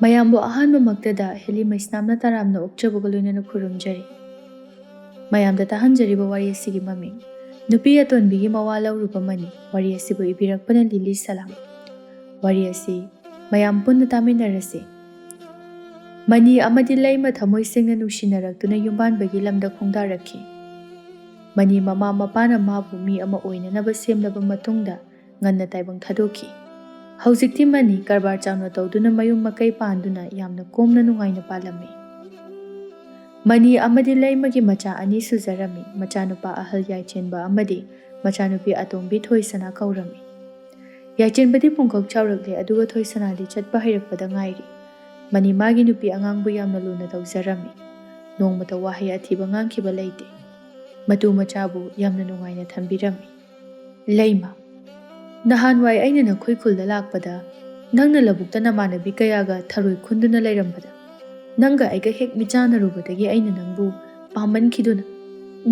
ꯃꯌꯥꯝꯕꯨ ꯑꯍꯥꯟꯕꯃꯛꯇꯗ ꯍꯦꯂꯤ ꯃꯩꯁꯅꯥꯝꯅ ꯇꯔꯥꯝꯅ ꯑꯣꯛꯆꯕꯒ ꯂꯣꯏꯅꯅ ꯈꯨꯔꯨꯝꯖꯔꯤ꯫ ꯃꯌꯥꯝꯗ ꯇꯥꯍꯟꯖꯔꯤꯕ ꯋꯥꯔꯤ ꯑꯁꯤꯒꯤ ꯃꯃꯤꯡ ꯅꯨꯄꯤ ꯑꯇꯣꯟꯕꯤꯒꯤ ꯃꯋꯥ ꯂꯧꯔꯨꯕ ꯃꯅꯤ꯫ ꯋꯥꯔꯤ ꯑꯁꯤꯕꯨ ꯏꯕꯤꯔꯛꯄꯅ ꯂꯤꯂꯤ ꯁꯂꯥꯝ꯫ ꯋꯥꯔꯤ ꯑꯁꯤ ꯃꯌꯥꯝ ꯄꯨꯟꯅ ꯇꯥꯃꯤꯟꯅꯔꯁꯤ꯫ ꯃꯅꯤ ꯑꯃꯗꯤ ꯂꯩꯃ ꯊꯃꯣꯏ ꯁꯦꯡꯅ ꯅꯨꯡꯁꯤꯅꯔꯛꯇꯨꯅ ꯌꯨꯝꯕꯥꯟꯕꯒꯤ ꯂꯝꯗ ꯈꯣꯡꯗꯥꯔꯛꯈꯤ꯫ ꯃꯅꯤ ꯃꯃꯥ ꯃꯄꯥꯅ ꯃꯥꯕꯨ ꯃꯤ ꯑꯃ ꯑꯣꯏꯅꯅꯕ ꯁꯦꯝꯂꯕ ꯃꯇꯨꯡꯗ ꯉꯟꯅ ꯇꯥꯏꯕꯪ ꯊꯥꯗꯣꯛꯈꯤ꯫ ꯍꯧꯖꯤꯛꯇꯤ ꯃꯅꯤ ꯀꯔꯕꯥꯔ ꯆꯥꯎꯅ ꯇꯧꯗꯨꯅ ꯃꯌꯨꯝ ꯃꯀꯩ ꯄꯥꯟꯗꯨꯅ ꯌꯥꯝꯅ ꯀꯣꯝꯅ ꯅꯨꯡꯉꯥꯏꯅ ꯄꯥꯜꯂꯝꯃꯤ꯫ ꯃꯅꯤ ꯑꯃꯗꯤ ꯂꯩꯃꯒꯤ ꯃꯆꯥ ꯑꯅꯤ ꯁꯨꯖꯔꯝꯃꯤ꯫ ꯃꯆꯥꯅꯨꯄꯥ ꯑꯍꯜ ꯌꯥꯏꯆꯦꯟꯕ ꯑꯃꯗꯤ ꯃꯆꯥꯅꯨꯄꯤ ꯑꯇꯣꯝꯕꯤ ꯊꯣꯏꯁꯅꯥ ꯀꯧꯔꯝꯃꯤ꯫ ꯌꯥꯏꯆꯦꯟꯕꯗꯤ ꯄꯨꯡꯀꯧ ꯆꯥꯎꯔꯛꯂꯦ, ꯑꯗꯨꯒ ꯊꯣꯏꯁꯅꯥꯗꯤ ꯆꯠꯄ ꯍꯩꯔꯛꯄꯗ ꯉꯥꯏꯔꯤ꯫ ꯃꯅꯤ ꯃꯥꯒꯤ ꯅꯨꯄꯤ ꯑꯉꯥꯡꯕꯨ ꯌꯥꯝꯅ ꯂꯨꯅ ꯇꯧꯖꯔꯝꯃꯤ꯫ ꯅꯣꯡꯃꯇ ꯋꯥꯍꯩ ꯑꯊꯤꯕ ꯉꯥꯡꯈꯤꯕ ꯂꯩꯇꯦ꯫ ꯃꯇꯨ ꯃꯆꯥꯕꯨ ꯌꯥꯝꯅ ꯅꯨꯡꯉꯥꯏꯅ ꯊꯝꯕꯤꯔꯝꯃꯤ꯫ ꯂꯩꯃ, ꯅꯍꯥꯟꯋꯥꯏ ꯑꯩꯅ ꯅꯈꯣꯏ ꯈꯨꯜꯗ ꯂꯥꯛꯄꯗ ꯅꯪꯅ ꯂꯧꯕꯨꯛꯇ ꯅꯃꯥꯟꯅꯕꯤ ꯀꯌꯥꯒ ꯊꯔꯣꯏ ꯈꯨꯟꯗꯨꯅ ꯂꯩꯔꯝꯕꯗ ꯅꯪꯒ ꯑꯩꯒ ꯍꯦꯛ ꯃꯤꯆꯥꯟꯅꯔꯨꯕꯗꯒꯤ ꯑꯩꯅ ꯅꯪꯕꯨ ꯄꯥꯝꯃꯟꯈꯤꯗꯨꯅ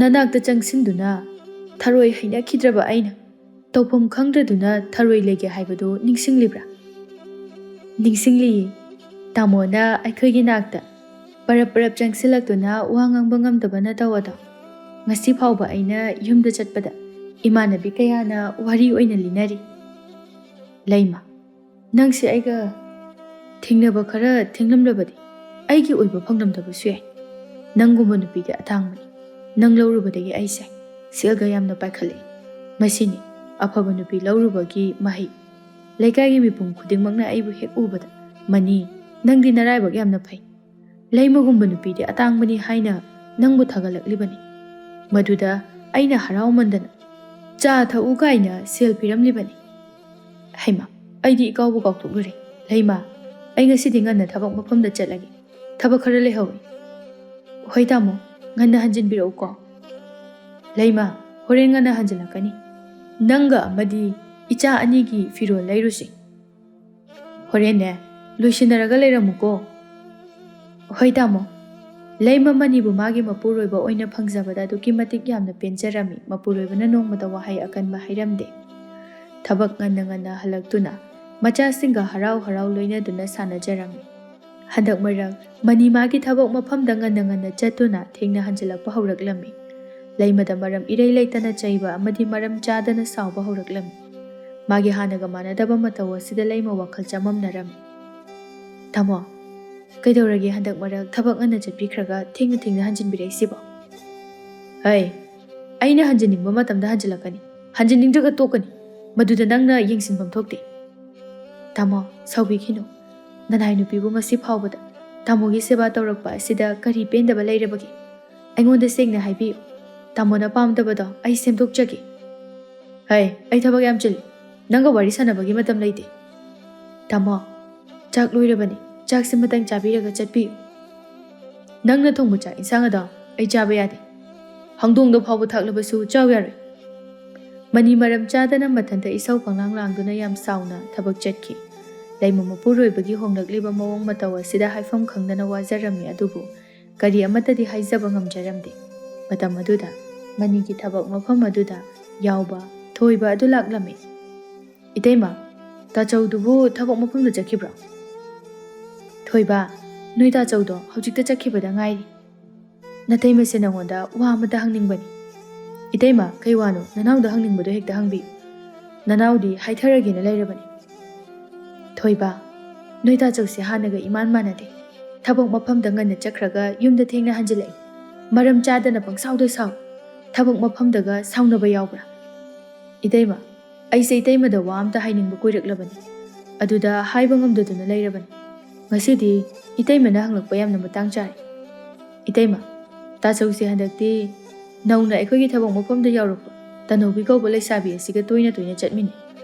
ꯅꯅꯥꯛꯇ ꯆꯪꯁꯤꯟꯗꯨꯅ ꯊꯔꯣꯏ ꯍꯩꯅꯈꯤꯗ꯭ꯔꯕ ꯑꯩꯅ ꯇꯧꯐꯝ ꯈꯪꯗ꯭ꯔꯗꯨꯅ ꯊꯔꯣꯏ ꯂꯩꯒꯦ ꯍꯥꯏꯕꯗꯨ ꯅꯤꯡꯁꯤꯡꯂꯤꯕ꯭ꯔꯥ? ꯅꯤꯡꯁꯤꯡꯂꯤꯌꯦ꯫ ꯇꯥꯃꯣꯅ ꯑꯩꯈꯣꯏꯒꯤ ꯅꯥꯛꯇ ꯄꯔꯞ ꯄꯔꯞ ꯆꯪꯁꯤꯜꯂꯛꯇꯨꯅ ꯋꯥ ꯉꯥꯡꯕ ꯉꯝꯗꯕꯅ ꯇꯧꯕꯗꯣ ꯉꯁꯤ ꯐꯥꯎꯕ ꯑꯩꯅ ꯌꯨꯝꯗ ꯆꯠꯄꯗ ꯏꯃꯥꯟꯅꯕꯤ ꯀꯌꯥꯅ ꯋꯥꯔꯤ ꯑꯣꯏꯅ ꯂꯤꯅꯔꯤ꯫ ꯂꯩꯃ, ꯅꯪꯁꯦ ꯑꯩꯒ ꯊꯦꯡꯅꯕ ꯈꯔ ꯊꯦꯡꯂꯝꯂꯕꯗꯤ ꯑꯩꯒꯤ ꯑꯣꯏꯕ ꯐꯪꯂꯝꯗꯕꯁꯨ ꯌꯥꯏ꯫ ꯅꯪꯒꯨꯝꯕ ꯅꯨꯄꯤꯗꯤ ꯑꯇꯥꯡꯕꯅꯤ꯫ ꯅꯪ ꯂꯧꯔꯨꯕꯗꯒꯤ ꯑꯩꯁꯦ ꯁꯦꯜꯒ ꯌꯥꯝꯅ ꯄꯥꯏꯈꯠꯂꯛꯏ꯫ ꯃꯁꯤꯅꯤ ꯑꯐꯕ ꯅꯨꯄꯤ ꯂꯧꯔꯨꯕꯒꯤ ꯃꯍꯩ꯫ ꯂꯩꯀꯥꯏꯒꯤ ꯃꯤꯄꯨꯝ ꯈꯨꯗꯤꯡꯃꯛꯅ ꯑꯩꯕꯨ ꯍꯦꯛ ꯎꯕꯗ ꯃꯅꯤ, ꯅꯪꯗꯤ ꯅꯔꯥꯏꯕꯛ ꯌꯥꯝꯅ ꯐꯩ, ꯂꯩꯃꯒꯨꯝꯕ ꯅꯨꯄꯤꯗꯤ ꯑꯇꯥꯡꯕꯅꯤ ꯍꯥꯏꯅ ꯅꯪꯕꯨ ꯊꯥꯒꯠꯂꯛꯂꯤꯕꯅꯤ꯫ ꯃꯗꯨꯗ ꯑꯩꯅ ꯍꯔꯥꯎꯃꯟꯗꯅ ꯆꯥ ꯊꯛꯎ ꯀꯥꯏꯅ ꯁꯦꯜ ꯄꯤꯔꯝꯂꯤꯕꯅꯤ꯫ ꯍꯩꯃ, ꯑꯩꯗꯤ ꯏꯀꯥꯎꯕꯨ ꯀꯥꯎꯊꯣꯛꯂꯨꯔꯦ꯫ ꯂꯩꯃ, ꯑꯩ ꯉꯁꯤꯗꯤ ꯉꯟꯅ ꯊꯕꯛ ꯃꯐꯝꯗ ꯆꯠꯂꯒꯦ꯫ ꯊꯕꯛ ꯈꯔ ꯂꯩꯍꯧꯏ꯫ ꯍꯣꯏ ꯇꯥꯃꯣ, ꯉꯟꯅ ꯍꯟꯖꯤꯟꯕꯤꯔꯛꯎꯀꯣ꯫ ꯂꯩꯃ, ꯍꯣꯔꯦꯟ ꯉꯟꯅ ꯍꯟꯖꯤꯜꯂꯛꯀꯅꯤ꯫ ꯅꯪꯒ ꯑꯃꯗꯤ ꯏꯆꯥ ꯑꯅꯤꯒꯤ ꯐꯤꯔꯣꯜ ꯂꯩꯔꯨꯁꯤ꯫ ꯍꯣꯔꯦꯟꯅꯦ ꯂꯣꯏꯁꯤꯟꯅꯔꯒ ꯂꯩꯔꯝꯃꯨꯀꯣ꯫ ꯍꯣꯏ ꯇꯥꯃꯣ꯫ ꯂꯩꯃ ꯃꯅꯤꯕꯨ ꯃꯥꯒꯤ ꯃꯄꯨꯔꯣꯏꯕ ꯑꯣꯏꯅ ꯐꯪꯖꯕꯗ ꯑꯗꯨꯛꯀꯤ ꯃꯇꯤꯛ ꯌꯥꯝꯅ ꯄꯦꯟꯖꯔꯝꯃꯤ꯫ ꯃꯄꯨꯔꯣꯏꯕꯅ ꯅꯣꯡꯃꯇ ꯋꯥꯍꯩ ꯑꯀꯟꯕ ꯍꯥꯏꯔꯝꯗꯦ꯫ ꯊꯕꯛ ꯉꯟꯅ ꯉꯟꯅ ꯍꯜꯂꯛꯇꯨꯅ ꯃꯆꯥꯁꯤꯡꯒ ꯍꯔꯥꯎ ꯍꯔꯥꯎ ꯂꯣꯏꯅꯗꯨꯅ ꯁꯥꯟꯅꯖꯔꯝꯃꯤ꯫ ꯍꯟꯗꯛ ꯃꯔꯛ ꯃꯅꯤ ꯃꯥꯒꯤ ꯊꯕꯛ ꯃꯐꯝꯗ ꯉꯟꯅ ꯉꯟꯅ ꯆꯠꯇꯨꯅ ꯊꯦꯡꯅ ꯍꯟꯖꯤꯜꯂꯛꯄ ꯍꯧꯔꯛꯂꯝꯃꯤ꯫ ꯂꯩꯃꯗ ꯃꯔꯝ ꯏꯔꯩ ꯂꯩꯇꯅ ꯆꯩꯕ ꯑꯃꯗꯤ ꯃꯔꯝ ꯆꯥꯗꯅ ꯁꯥꯎꯕ ꯍꯧꯔꯛꯂꯝꯃꯤ꯫ ꯃꯥꯒꯤ ꯍꯥꯟꯅꯒ ꯃꯥꯟꯅꯗꯕ ꯃꯇꯧ ꯑꯁꯤꯗ ꯂꯩꯃ ꯋꯥꯈꯜ ꯆꯃꯝꯅꯔꯝꯃꯤ꯫ ꯇꯥꯃꯣ, ꯀꯩꯗꯧꯔꯒꯦ ꯍꯟꯗꯛ ꯃꯔꯛ ꯊꯕꯛ ꯉꯟꯅ ꯆꯠꯄꯤꯈ꯭ꯔꯒ ꯊꯦꯡꯅ ꯊꯦꯡꯅ ꯍꯟꯖꯤꯟꯕꯤꯔꯛꯏꯁꯤꯕꯣ? ꯍꯩ, ꯑꯩꯅ ꯍꯟꯖꯤꯟꯅꯤꯡꯕ ꯃꯇꯝꯗ ꯍꯟꯖꯤꯜꯂꯛꯀꯅꯤ, ꯍꯟꯖꯤꯟꯅꯤꯡꯗ꯭ꯔꯒ ꯇꯣꯛꯀꯅꯤ꯫ ꯃꯗꯨꯗ ꯅꯪꯅ ꯌꯦꯡꯁꯤꯟꯐꯝ ꯊꯣꯛꯇꯦ꯫ ꯇꯥꯃꯣ, ꯁꯥꯎꯕꯤꯈꯤꯅꯨ꯫ ꯅꯅꯥꯏ ꯅꯨꯄꯤꯕꯨ ꯉꯁꯤ ꯐꯥꯎꯕꯗ ꯇꯥꯃꯣꯒꯤ ꯁꯦꯕꯥ ꯇꯧꯔꯛꯄ ꯑꯁꯤꯗ ꯀꯔꯤ ꯄꯦꯟꯗꯕ ꯂꯩꯔꯕꯒꯦ? ꯑꯩꯉꯣꯟꯗ ꯁꯦꯡꯅ ꯍꯥꯏꯕꯤꯌꯨ꯫ ꯇꯥꯃꯣꯅ ꯄꯥꯝꯗꯕꯗꯣ ꯑꯩ ꯁꯦꯝꯗꯣꯛꯆꯒꯦ꯫ ꯍꯩ, ꯑꯩ ꯊꯕꯛ ꯌꯥꯝ ꯆꯤꯜꯂꯤ, ꯅꯪꯒ ꯋꯥꯔꯤ ꯁꯥꯟꯅꯕꯒꯤ ꯃꯇꯝ ꯂꯩꯇꯦ꯫ ꯇꯥꯃꯣ, ꯆꯥꯛ ꯂꯣꯏꯔꯕꯅꯤ, ꯆꯥꯛꯁꯤ ꯃꯇꯪ ꯆꯥꯕꯤꯔꯒ ꯆꯠꯄꯤꯌꯨ꯫ ꯅꯪꯅ ꯊꯣꯡꯕ ꯆꯥꯛ ꯏꯟꯁꯥꯡ ꯑꯗꯣ ꯑꯩ ꯆꯥꯕ ꯌꯥꯗꯦ꯫ ꯍꯪꯗꯣꯡꯗ ꯐꯥꯎꯕ ꯊꯥꯛꯂꯕꯁꯨ ꯆꯥꯎ ꯌꯥꯔꯣꯏ꯫ ꯃꯅꯤ ꯃꯔꯝ ꯆꯥꯗꯅ ꯃꯊꯟꯇ ꯏꯁꯧ ꯄꯪꯂꯥꯡ ꯂꯥꯡꯗꯨꯅ ꯌꯥꯝ ꯁꯥꯎꯅ ꯊꯕꯛ ꯆꯠꯈꯤ꯫ ꯂꯩꯃ ꯃꯄꯨꯔꯣꯏꯕꯒꯤ ꯍꯣꯡꯂꯛꯂꯤꯕ ꯃꯑꯣꯡ ꯃꯇꯧ ꯑꯁꯤꯗ ꯍꯥꯏꯐꯝ ꯈꯪꯗꯅ ꯋꯥꯖꯔꯝꯃꯤ, ꯑꯗꯨꯕꯨ ꯀꯔꯤ ꯑꯃꯠꯇꯗꯤ ꯍꯥꯏꯖꯕ ꯉꯝꯖꯔꯝꯗꯦ꯫ ꯃꯇꯝ ꯑꯗꯨꯗ ꯃꯅꯤꯒꯤ ꯊꯕꯛ ꯃꯐꯝ ꯑꯗꯨꯗ ꯌꯥꯎꯕ ꯊꯣꯏꯕ ꯑꯗꯨ ꯂꯥꯛꯂꯝꯃꯤ꯫ ꯏꯇꯩꯃ, ꯇꯥꯆꯧꯗꯨꯕꯨ ꯊꯕꯛ ꯃꯐꯝꯗ ꯆꯠꯈꯤꯕ꯭ꯔꯣ? ꯊꯣꯏꯕ, ꯅꯣꯏ ꯇꯥꯆꯧꯗꯣ ꯍꯧꯖꯤꯛꯇ ꯆꯠꯈꯤꯕꯗ ꯉꯥꯏꯔꯤ꯫ ꯅꯇꯩꯃꯁꯦ ꯅꯉꯣꯟꯗ ꯋꯥ ꯑꯃꯇ ꯍꯪꯅꯤꯡꯕꯅꯤ꯫ ꯏꯇꯩꯃ, ꯀꯩ ꯋꯥꯅꯣ? ꯅꯅꯥꯎꯗ ꯍꯪꯅꯤꯡꯕꯗꯣ ꯍꯦꯛꯇ ꯍꯪꯕꯤꯌꯨ꯫ ꯅꯅꯥꯎꯗꯤ ꯍꯥꯏꯊꯔꯒꯦꯅ ꯂꯩꯔꯕꯅꯤ꯫ ꯊꯣꯏꯕ, ꯅꯣꯏ ꯇꯥꯆꯧꯁꯦ ꯍꯥꯟꯅꯒ ꯏꯃꯥꯟ ꯃꯥꯟꯅꯗꯦ꯫ ꯊꯕꯛ ꯃꯐꯝꯗ ꯉꯟꯅ ꯆꯠꯈ꯭ꯔꯒ ꯌꯨꯝꯗ ꯊꯦꯡꯅ ꯍꯟꯖꯤꯜꯂꯛꯏ꯫ ꯃꯔꯝ ꯆꯥꯗꯅ ꯄꯪꯁꯥꯎꯗ ꯁꯥꯎꯏ꯫ ꯊꯕꯛ ꯃꯐꯝꯗꯒ ꯁꯥꯎꯅꯕ ꯌꯥꯎꯕ꯭ꯔꯥ? ꯏꯇꯩꯃ, ꯑꯩꯁꯦ ꯏꯇꯩꯃꯗ ꯋꯥ ꯑꯃꯇ ꯍꯥꯏꯅꯤꯡꯕ ꯀꯨꯏꯔꯛꯂꯕꯅꯤ, ꯑꯗꯨꯗ ꯍꯥꯏꯕ ꯉꯝꯗꯗꯨꯅ ꯂꯩꯔꯕꯅꯤ꯫ ꯉꯁꯤꯗꯤ ꯏꯇꯩꯃꯅ ꯍꯪꯂꯛꯄ ꯌꯥꯝꯅ ꯃꯇꯥꯡ ꯆꯥꯔꯦ꯫ ꯏꯇꯩꯃ, ꯇꯥꯆꯧꯁꯦ ꯍꯟꯗꯛꯇꯤ ꯅꯧꯅ ꯑꯩꯈꯣꯏꯒꯤ ꯊꯕꯛ ꯃꯐꯝꯗ ꯌꯥꯎꯔꯛꯄ ꯇꯅꯧꯕꯤ ꯀꯧꯕ ꯂꯩꯁꯥꯕꯤ ꯑꯁꯤꯒ ꯇꯣꯏꯅ ꯇꯣꯏꯅ ꯆꯠꯃꯤꯟꯅꯩ꯫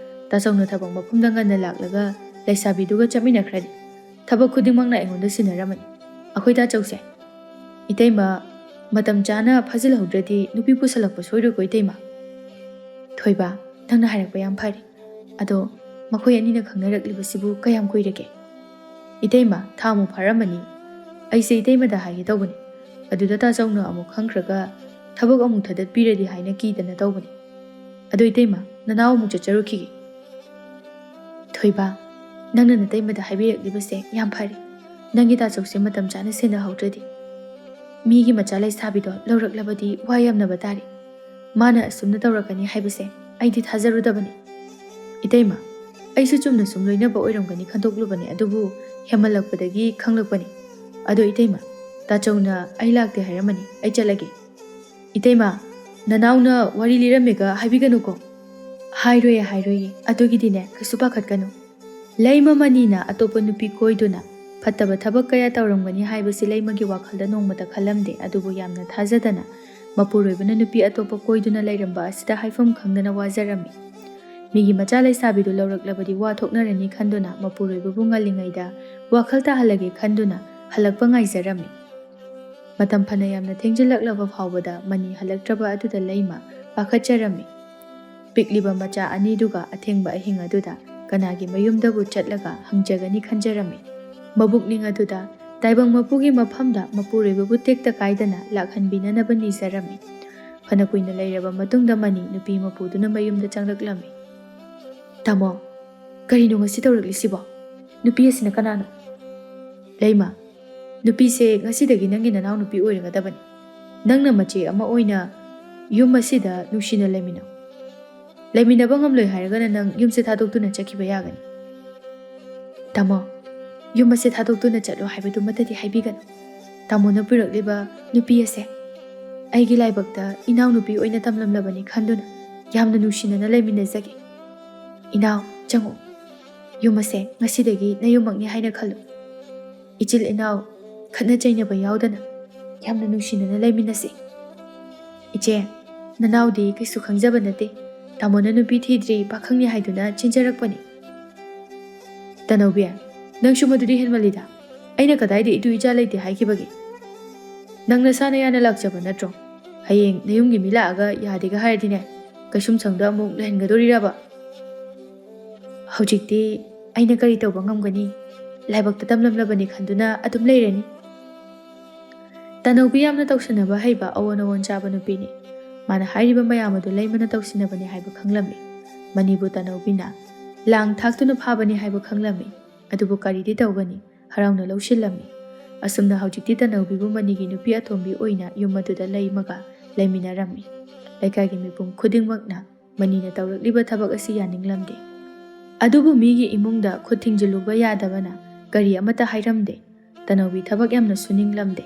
ꯇꯥꯆꯧꯅ ꯊꯕꯛ ꯃꯐꯝꯗ ꯉꯟꯅ ꯂꯥꯛꯂꯒ ꯂꯩꯁꯥꯕꯤꯗꯨꯒ ꯆꯠꯃꯤꯟꯅꯈ꯭ꯔꯗꯤ ꯊꯕꯛ ꯈꯨꯗꯤꯡꯃꯛꯅ ꯑꯩꯉꯣꯟꯗ ꯁꯤꯟꯅꯔꯝꯃꯅꯤ꯫ ꯑꯩꯈꯣꯏ ꯇꯥꯆꯧꯁꯦ, ꯏꯇꯩꯃ ꯃꯇꯝ ꯆꯥꯅ ꯐꯥꯖꯤꯜꯍꯧꯗ꯭ꯔꯗꯤ ꯅꯨꯄꯤ ꯄꯨꯁꯜꯂꯛꯄ ꯁꯣꯏꯔꯣꯏꯀꯣ ꯏꯇꯩꯃ? ꯊꯣꯏꯕ, ꯅꯪꯅ ꯍꯥꯏꯔꯛꯄ ꯌꯥꯝ ꯐꯔꯦ꯫ ꯑꯗꯣ ꯃꯈꯣꯏ ꯑꯅꯤꯅ ꯈꯪꯅꯔꯛꯂꯤꯕꯁꯤꯕꯨ ꯀꯌꯥꯝ ꯀꯨꯏꯔꯒꯦ? ꯏꯇꯩꯃ, ꯊꯥꯃꯨꯛ ꯐꯥꯔꯝꯃꯅꯤ꯫ ꯑꯩꯁꯦ ꯏꯇꯩꯃꯗ ꯍꯥꯏꯒꯦ ꯇꯧꯕꯅꯤ, ꯑꯗꯨꯗ ꯇꯥꯆꯧꯅ ꯑꯃꯨꯛ ꯈꯪꯈ꯭ꯔꯒ ꯊꯕꯛ ꯑꯃꯨꯛ ꯊꯥꯗꯠꯄꯤꯔꯗꯤ ꯍꯥꯏꯅ ꯀꯤꯗꯅ ꯇꯧꯕꯅꯤ꯫ ꯑꯗꯣ ꯏꯇꯩꯃ, ꯅꯅꯥꯎ ꯑꯃꯨꯛ ꯆꯠꯆꯔꯨꯈꯤꯒꯦ꯫ ꯊꯣꯏꯕ, ꯅꯪꯅ ꯅꯇꯩꯃꯗ ꯍꯥꯏꯕꯤꯔꯛꯂꯤꯕꯁꯦ ꯌꯥꯝ ꯐꯔꯦ꯫ ꯅꯪꯒꯤ ꯇꯥꯆꯧꯁꯦ ꯃꯇꯝ ꯆꯥꯅ ꯁꯦꯟꯅꯍꯧꯗ꯭ꯔꯗꯤ ꯃꯤꯒꯤ ꯃꯆꯥ ꯂꯩꯁꯥꯕꯤꯗꯣ ꯂꯧꯔꯛꯂꯕꯗꯤ ꯋꯥ ꯌꯥꯝꯅꯕ ꯇꯥꯔꯤ. ꯃꯥꯅ ꯑꯁꯨꯝꯅ ꯇꯧꯔꯛꯀꯅꯤ ꯍꯥꯏꯕꯁꯦ ꯑꯩꯗꯤ ꯊꯥꯖꯔꯨꯗꯕꯅꯤ. ꯏꯇꯩꯃ, ꯑꯩꯁꯨ ꯆꯨꯝꯅ ꯁꯨꯝ ꯂꯣꯏꯅꯕ ꯑꯣꯏꯔꯝꯒꯅꯤ ꯈꯟꯗꯣꯛꯂꯨꯕꯅꯤ, ꯑꯗꯨꯕꯨ ꯍꯦꯃꯜꯂꯛꯄꯗꯒꯤ ꯈꯪꯂꯛꯄꯅꯤ. ꯑꯗꯣ ꯏꯇꯩꯃ, ꯇꯥꯆꯧꯅ ꯑꯩ ꯂꯥꯛꯇꯦ ꯍꯥꯏꯔꯝꯃꯅꯤ, ꯑꯩ ꯆꯠꯂꯒꯦ. ꯏꯇꯩꯃ, ꯅꯅꯥꯎꯅ ꯋꯥꯔꯤ ꯂꯤꯔꯝꯃꯦꯒ ꯍꯥꯏꯕꯤꯒꯅꯨꯀꯣ. ꯍꯥꯏꯔꯣꯏꯌꯦ, ꯑꯗꯨꯒꯤꯗꯤꯅꯦ ꯀꯩꯁꯨ ꯄꯥꯈꯠꯀꯅꯨ. ꯂꯩꯃ ꯃꯅꯤꯅ ꯑꯇꯣꯞꯄ ꯅꯨꯄꯤ ꯀꯣꯏꯗꯨꯅ ꯐꯠꯇꯕ ꯊꯕꯛ ꯀꯌꯥ ꯇꯧꯔꯝꯒꯅꯤ ꯍꯥꯏꯕꯁꯤ ꯂꯩꯃꯒꯤ ꯋꯥꯈꯜꯗ ꯅꯣꯡꯃꯇ ꯈꯜꯂꯝꯗꯦ. ꯑꯗꯨꯕꯨ ꯌꯥꯝꯅ ꯊꯥꯖꯗꯅ ꯃꯄꯨꯔꯣꯏꯕꯅ ꯅꯨꯄꯤ ꯑꯇꯣꯞꯄ ꯀꯣꯏꯗꯨꯅ ꯂꯩꯔꯝꯕ ꯑꯁꯤꯗ ꯍꯥꯏꯐꯝ ꯈꯪꯗꯅ ꯋꯥꯖꯔꯝꯃꯤ. ꯃꯤꯒꯤ ꯃꯆꯥ ꯂꯩꯁꯥꯕꯤꯗꯨ ꯂꯧꯔꯛꯂꯕꯗꯤ ꯋꯥ ꯊꯣꯛꯅꯔꯅꯤ ꯈꯟꯗꯨꯅ ꯃꯄꯨꯔꯣꯏꯕꯕꯨ ꯉꯜꯂꯤꯉꯩꯗ ꯋꯥꯈꯜ ꯇꯥꯍꯜꯂꯒꯦ ꯈꯟꯗꯨꯅ ꯍꯜꯂꯛꯄ ꯉꯥꯏꯖꯔꯝꯃꯤ. ꯃꯇꯝ ꯐꯅ ꯌꯥꯝꯅ ꯊꯦꯡꯖꯤꯜꯂꯛꯂꯕ ꯐꯥꯎꯕꯗ ꯃꯅꯤ ꯍꯜꯂꯛꯇ꯭ꯔꯕ ꯑꯗꯨꯗ ꯂꯩꯃ ꯄꯥꯈꯠꯆꯔꯝꯃꯤ. ꯄꯤꯛꯂꯤꯕ ꯃꯆꯥ ꯑꯅꯤꯗꯨꯒ ꯑꯊꯦꯡꯕ ꯑꯍꯤꯡ ꯑꯗꯨꯗ ꯀꯅꯥꯒꯤ ꯃꯌꯨꯝꯗꯕꯨ ꯆꯠꯂꯒ ꯍꯪꯖꯒꯅꯤ ꯈꯟꯖꯔꯝꯃꯤ. ꯃꯕꯨꯛꯅꯤꯡ ꯑꯗꯨꯗ ꯇꯥꯏꯕꯪ ꯃꯄꯨꯒꯤ ꯃꯐꯝꯗ ꯃꯄꯨꯔꯣꯏꯕꯕꯨ ꯇꯦꯛꯇ ꯀꯥꯏꯗꯅ ꯂꯥꯛꯍꯟꯕꯤꯅꯅꯕ ꯅꯤꯖꯔꯝꯃꯤ. ꯐꯅ ꯀꯨꯏꯅ ꯂꯩꯔꯕ ꯃꯇꯨꯡꯗ ꯃꯅꯤ ꯅꯨꯄꯤ ꯃꯄꯨꯗꯨꯅ ꯃꯌꯨꯝꯗ ꯆꯪꯂꯛꯂꯝꯃꯤ. ꯇꯥꯃꯣ, ꯀꯔꯤꯅꯣ ꯉꯁꯤ ꯇꯧꯔꯛꯂꯤꯁꯤꯕꯣ? ꯅꯨꯄꯤ ꯑꯁꯤꯅ ꯀꯅꯥꯅꯣ? ꯂꯩꯃ, ꯅꯨꯄꯤꯁꯦ ꯉꯁꯤꯗꯒꯤ ꯅꯪꯒꯤ ꯅꯅꯥꯎ ꯅꯨꯄꯤ ꯑꯣꯏꯔꯒꯗꯕꯅꯤ. ꯅꯪꯅ ꯃꯆꯦ ꯑꯃ ꯑꯣꯏꯅ ꯌꯨꯝ ꯑꯁꯤꯗ ꯅꯨꯡꯁꯤꯅ ꯂꯩꯃꯤꯟꯅꯧ. ꯂꯩꯃꯤꯟꯅꯕ ꯉꯝꯂꯣꯏ ꯍꯥꯏꯔꯒꯅ ꯅꯪ ꯌꯨꯝꯁꯦ ꯊꯥꯗꯣꯛꯇꯨꯅ ꯆꯠꯈꯤꯕ ꯌꯥꯒꯅꯤ. ꯇꯥꯃꯣ, ꯌꯨꯝ ꯑꯁꯦ ꯊꯥꯗꯣꯛꯇꯨꯅ ꯆꯠꯂꯣ ꯍꯥꯏꯕꯗꯨꯃꯇꯗꯤ ꯍꯥꯏꯕꯤꯒꯅꯨ. ꯇꯥꯃꯣꯅ ꯄꯨꯔꯛꯂꯤꯕ ꯅꯨꯄꯤ ꯑꯁꯦ ꯑꯩꯒꯤ ꯂꯥꯏꯕꯛꯇ ꯏꯅꯥꯎꯅꯨꯄꯤ ꯑꯣꯏꯅ ꯇꯝꯂꯝꯂꯕꯅꯤ ꯈꯟꯗꯨꯅ ꯌꯥꯝꯅ ꯅꯨꯡꯁꯤꯅꯅ ꯂꯩꯃꯤꯟꯅꯖꯒꯦ. ꯏꯅꯥꯎ, ꯆꯪꯉꯨ. ꯌꯨꯝ ꯑꯁꯦ ꯉꯁꯤꯗꯒꯤ ꯅꯌꯨꯝꯃꯛꯅꯤ ꯍꯥꯏꯅ ꯈꯜꯂꯨ. ꯏꯆꯤꯜ ꯏꯅꯥꯎ ꯈꯠꯅ ꯆꯩꯅꯕ ꯌꯥꯎꯗꯅ ꯌꯥꯝꯅ ꯅꯨꯡꯁꯤꯅꯅ ꯂꯩꯃꯤꯟꯅꯁꯤ. ꯏꯆꯦ, ꯅꯅꯥꯎꯗꯤ ꯀꯩꯁꯨ ꯈꯪꯖꯕ ꯅꯠꯇꯦ. ꯇꯥꯃꯣꯅ ꯅꯨꯄꯤ ꯊꯤꯗ꯭ꯔꯤ ꯄꯥꯈꯪꯅꯤ ꯍꯥꯏꯗꯨꯅ ꯆꯦꯟꯖꯔꯛꯄꯅꯤ. ꯇꯅꯧꯕꯤ, ꯅꯪꯁꯨ ꯃꯗꯨꯗꯤ ꯍꯦꯟꯃꯜꯂꯤꯗ. ꯑꯩꯅ ꯀꯗꯥꯏꯗ ꯏꯇꯨ ꯏꯆꯥ ꯂꯩꯇꯦ ꯍꯥꯏꯈꯤꯕꯒꯦ? ꯅꯪ ꯅꯁꯥꯅ ꯌꯥꯅ ꯂꯥꯛꯆꯕ ꯅꯠꯇ꯭ꯔꯣ? ꯍꯌꯦꯡ ꯅꯌꯨꯝꯒꯤ ꯃꯤ ꯂꯥꯛꯑꯒ ꯌꯥꯗꯦꯒ ꯍꯥꯏꯔꯗꯤꯅꯦ, ꯀꯩꯁꯨꯝꯁꯪꯗ ꯑꯃꯨꯛ ꯂꯩꯍꯟꯒꯗꯣꯔꯤꯔꯕ? ꯍꯧꯖꯤꯛꯇꯤ ꯑꯩꯅ ꯀꯔꯤ ꯇꯧꯕ ꯉꯝꯒꯅꯤ? ꯂꯥꯏꯕꯛꯇ ꯇꯝꯂꯝꯂꯕꯅꯤ ꯈꯟꯗꯨꯅ ꯑꯗꯨꯝ ꯂꯩꯔꯅꯤ. ꯇꯅꯧꯕꯤ ꯌꯥꯝꯅ ꯇꯧꯁꯟꯅꯕ ꯍꯩꯕ ꯑꯑꯣꯟ ꯑꯑꯣꯟ ꯆꯥꯕ ꯅꯨꯄꯤꯅꯤ. ꯃꯥꯅ ꯍꯥꯏꯔꯤꯕ ꯃꯌꯥꯝ ꯑꯗꯨ ꯂꯩꯃꯅ ꯇꯧꯁꯤꯟꯅꯕꯅꯤ ꯍꯥꯏꯕ ꯈꯪꯂꯝꯃꯤ. ꯃꯅꯤꯕꯨ ꯇꯅꯧꯕꯤꯅ ꯂꯥꯡ ꯊꯥꯛꯇꯨꯅ ꯐꯥꯕꯅꯤ ꯍꯥꯏꯕ ꯈꯪꯂꯝꯃꯤ. ꯑꯗꯨꯕꯨ ꯀꯔꯤꯗꯤ ꯇꯧꯒꯅꯤ, ꯍꯔꯥꯎꯅ ꯂꯧꯁꯤꯜꯂꯝꯃꯤ. ꯑꯁꯨꯝꯅ ꯍꯧꯖꯤꯛꯇꯤ ꯇꯅꯧꯕꯤꯕꯨ ꯃꯅꯤꯒꯤ ꯅꯨꯄꯤ ꯑꯇꯣꯝꯕꯤ ꯑꯣꯏꯅ ꯌꯨꯝ ꯑꯗꯨꯗ ꯂꯩꯃꯒ ꯂꯩꯃꯤꯟꯅꯔꯝꯃꯤ. ꯂꯩꯀꯥꯏꯒꯤ ꯃꯤꯄꯨꯝ ꯈꯨꯗꯤꯡꯃꯛꯅ ꯃꯅꯤꯅ ꯇꯧꯔꯛꯂꯤꯕ ꯊꯕꯛ ꯑꯁꯤ ꯌꯥꯅꯤꯡꯂꯝꯗꯦ. ꯑꯗꯨꯕꯨ ꯃꯤꯒꯤ ꯏꯃꯨꯡꯗ ꯈꯨꯠ ꯊꯤꯡꯖꯤꯜꯂꯨꯕ ꯌꯥꯗꯕꯅ ꯀꯔꯤ ꯑꯃꯠꯇ ꯍꯥꯏꯔꯝꯗꯦ. ꯇꯅꯧꯕꯤ ꯊꯕꯛ ꯌꯥꯝꯅ ꯁꯨꯅꯤꯡꯂꯝꯗꯦ.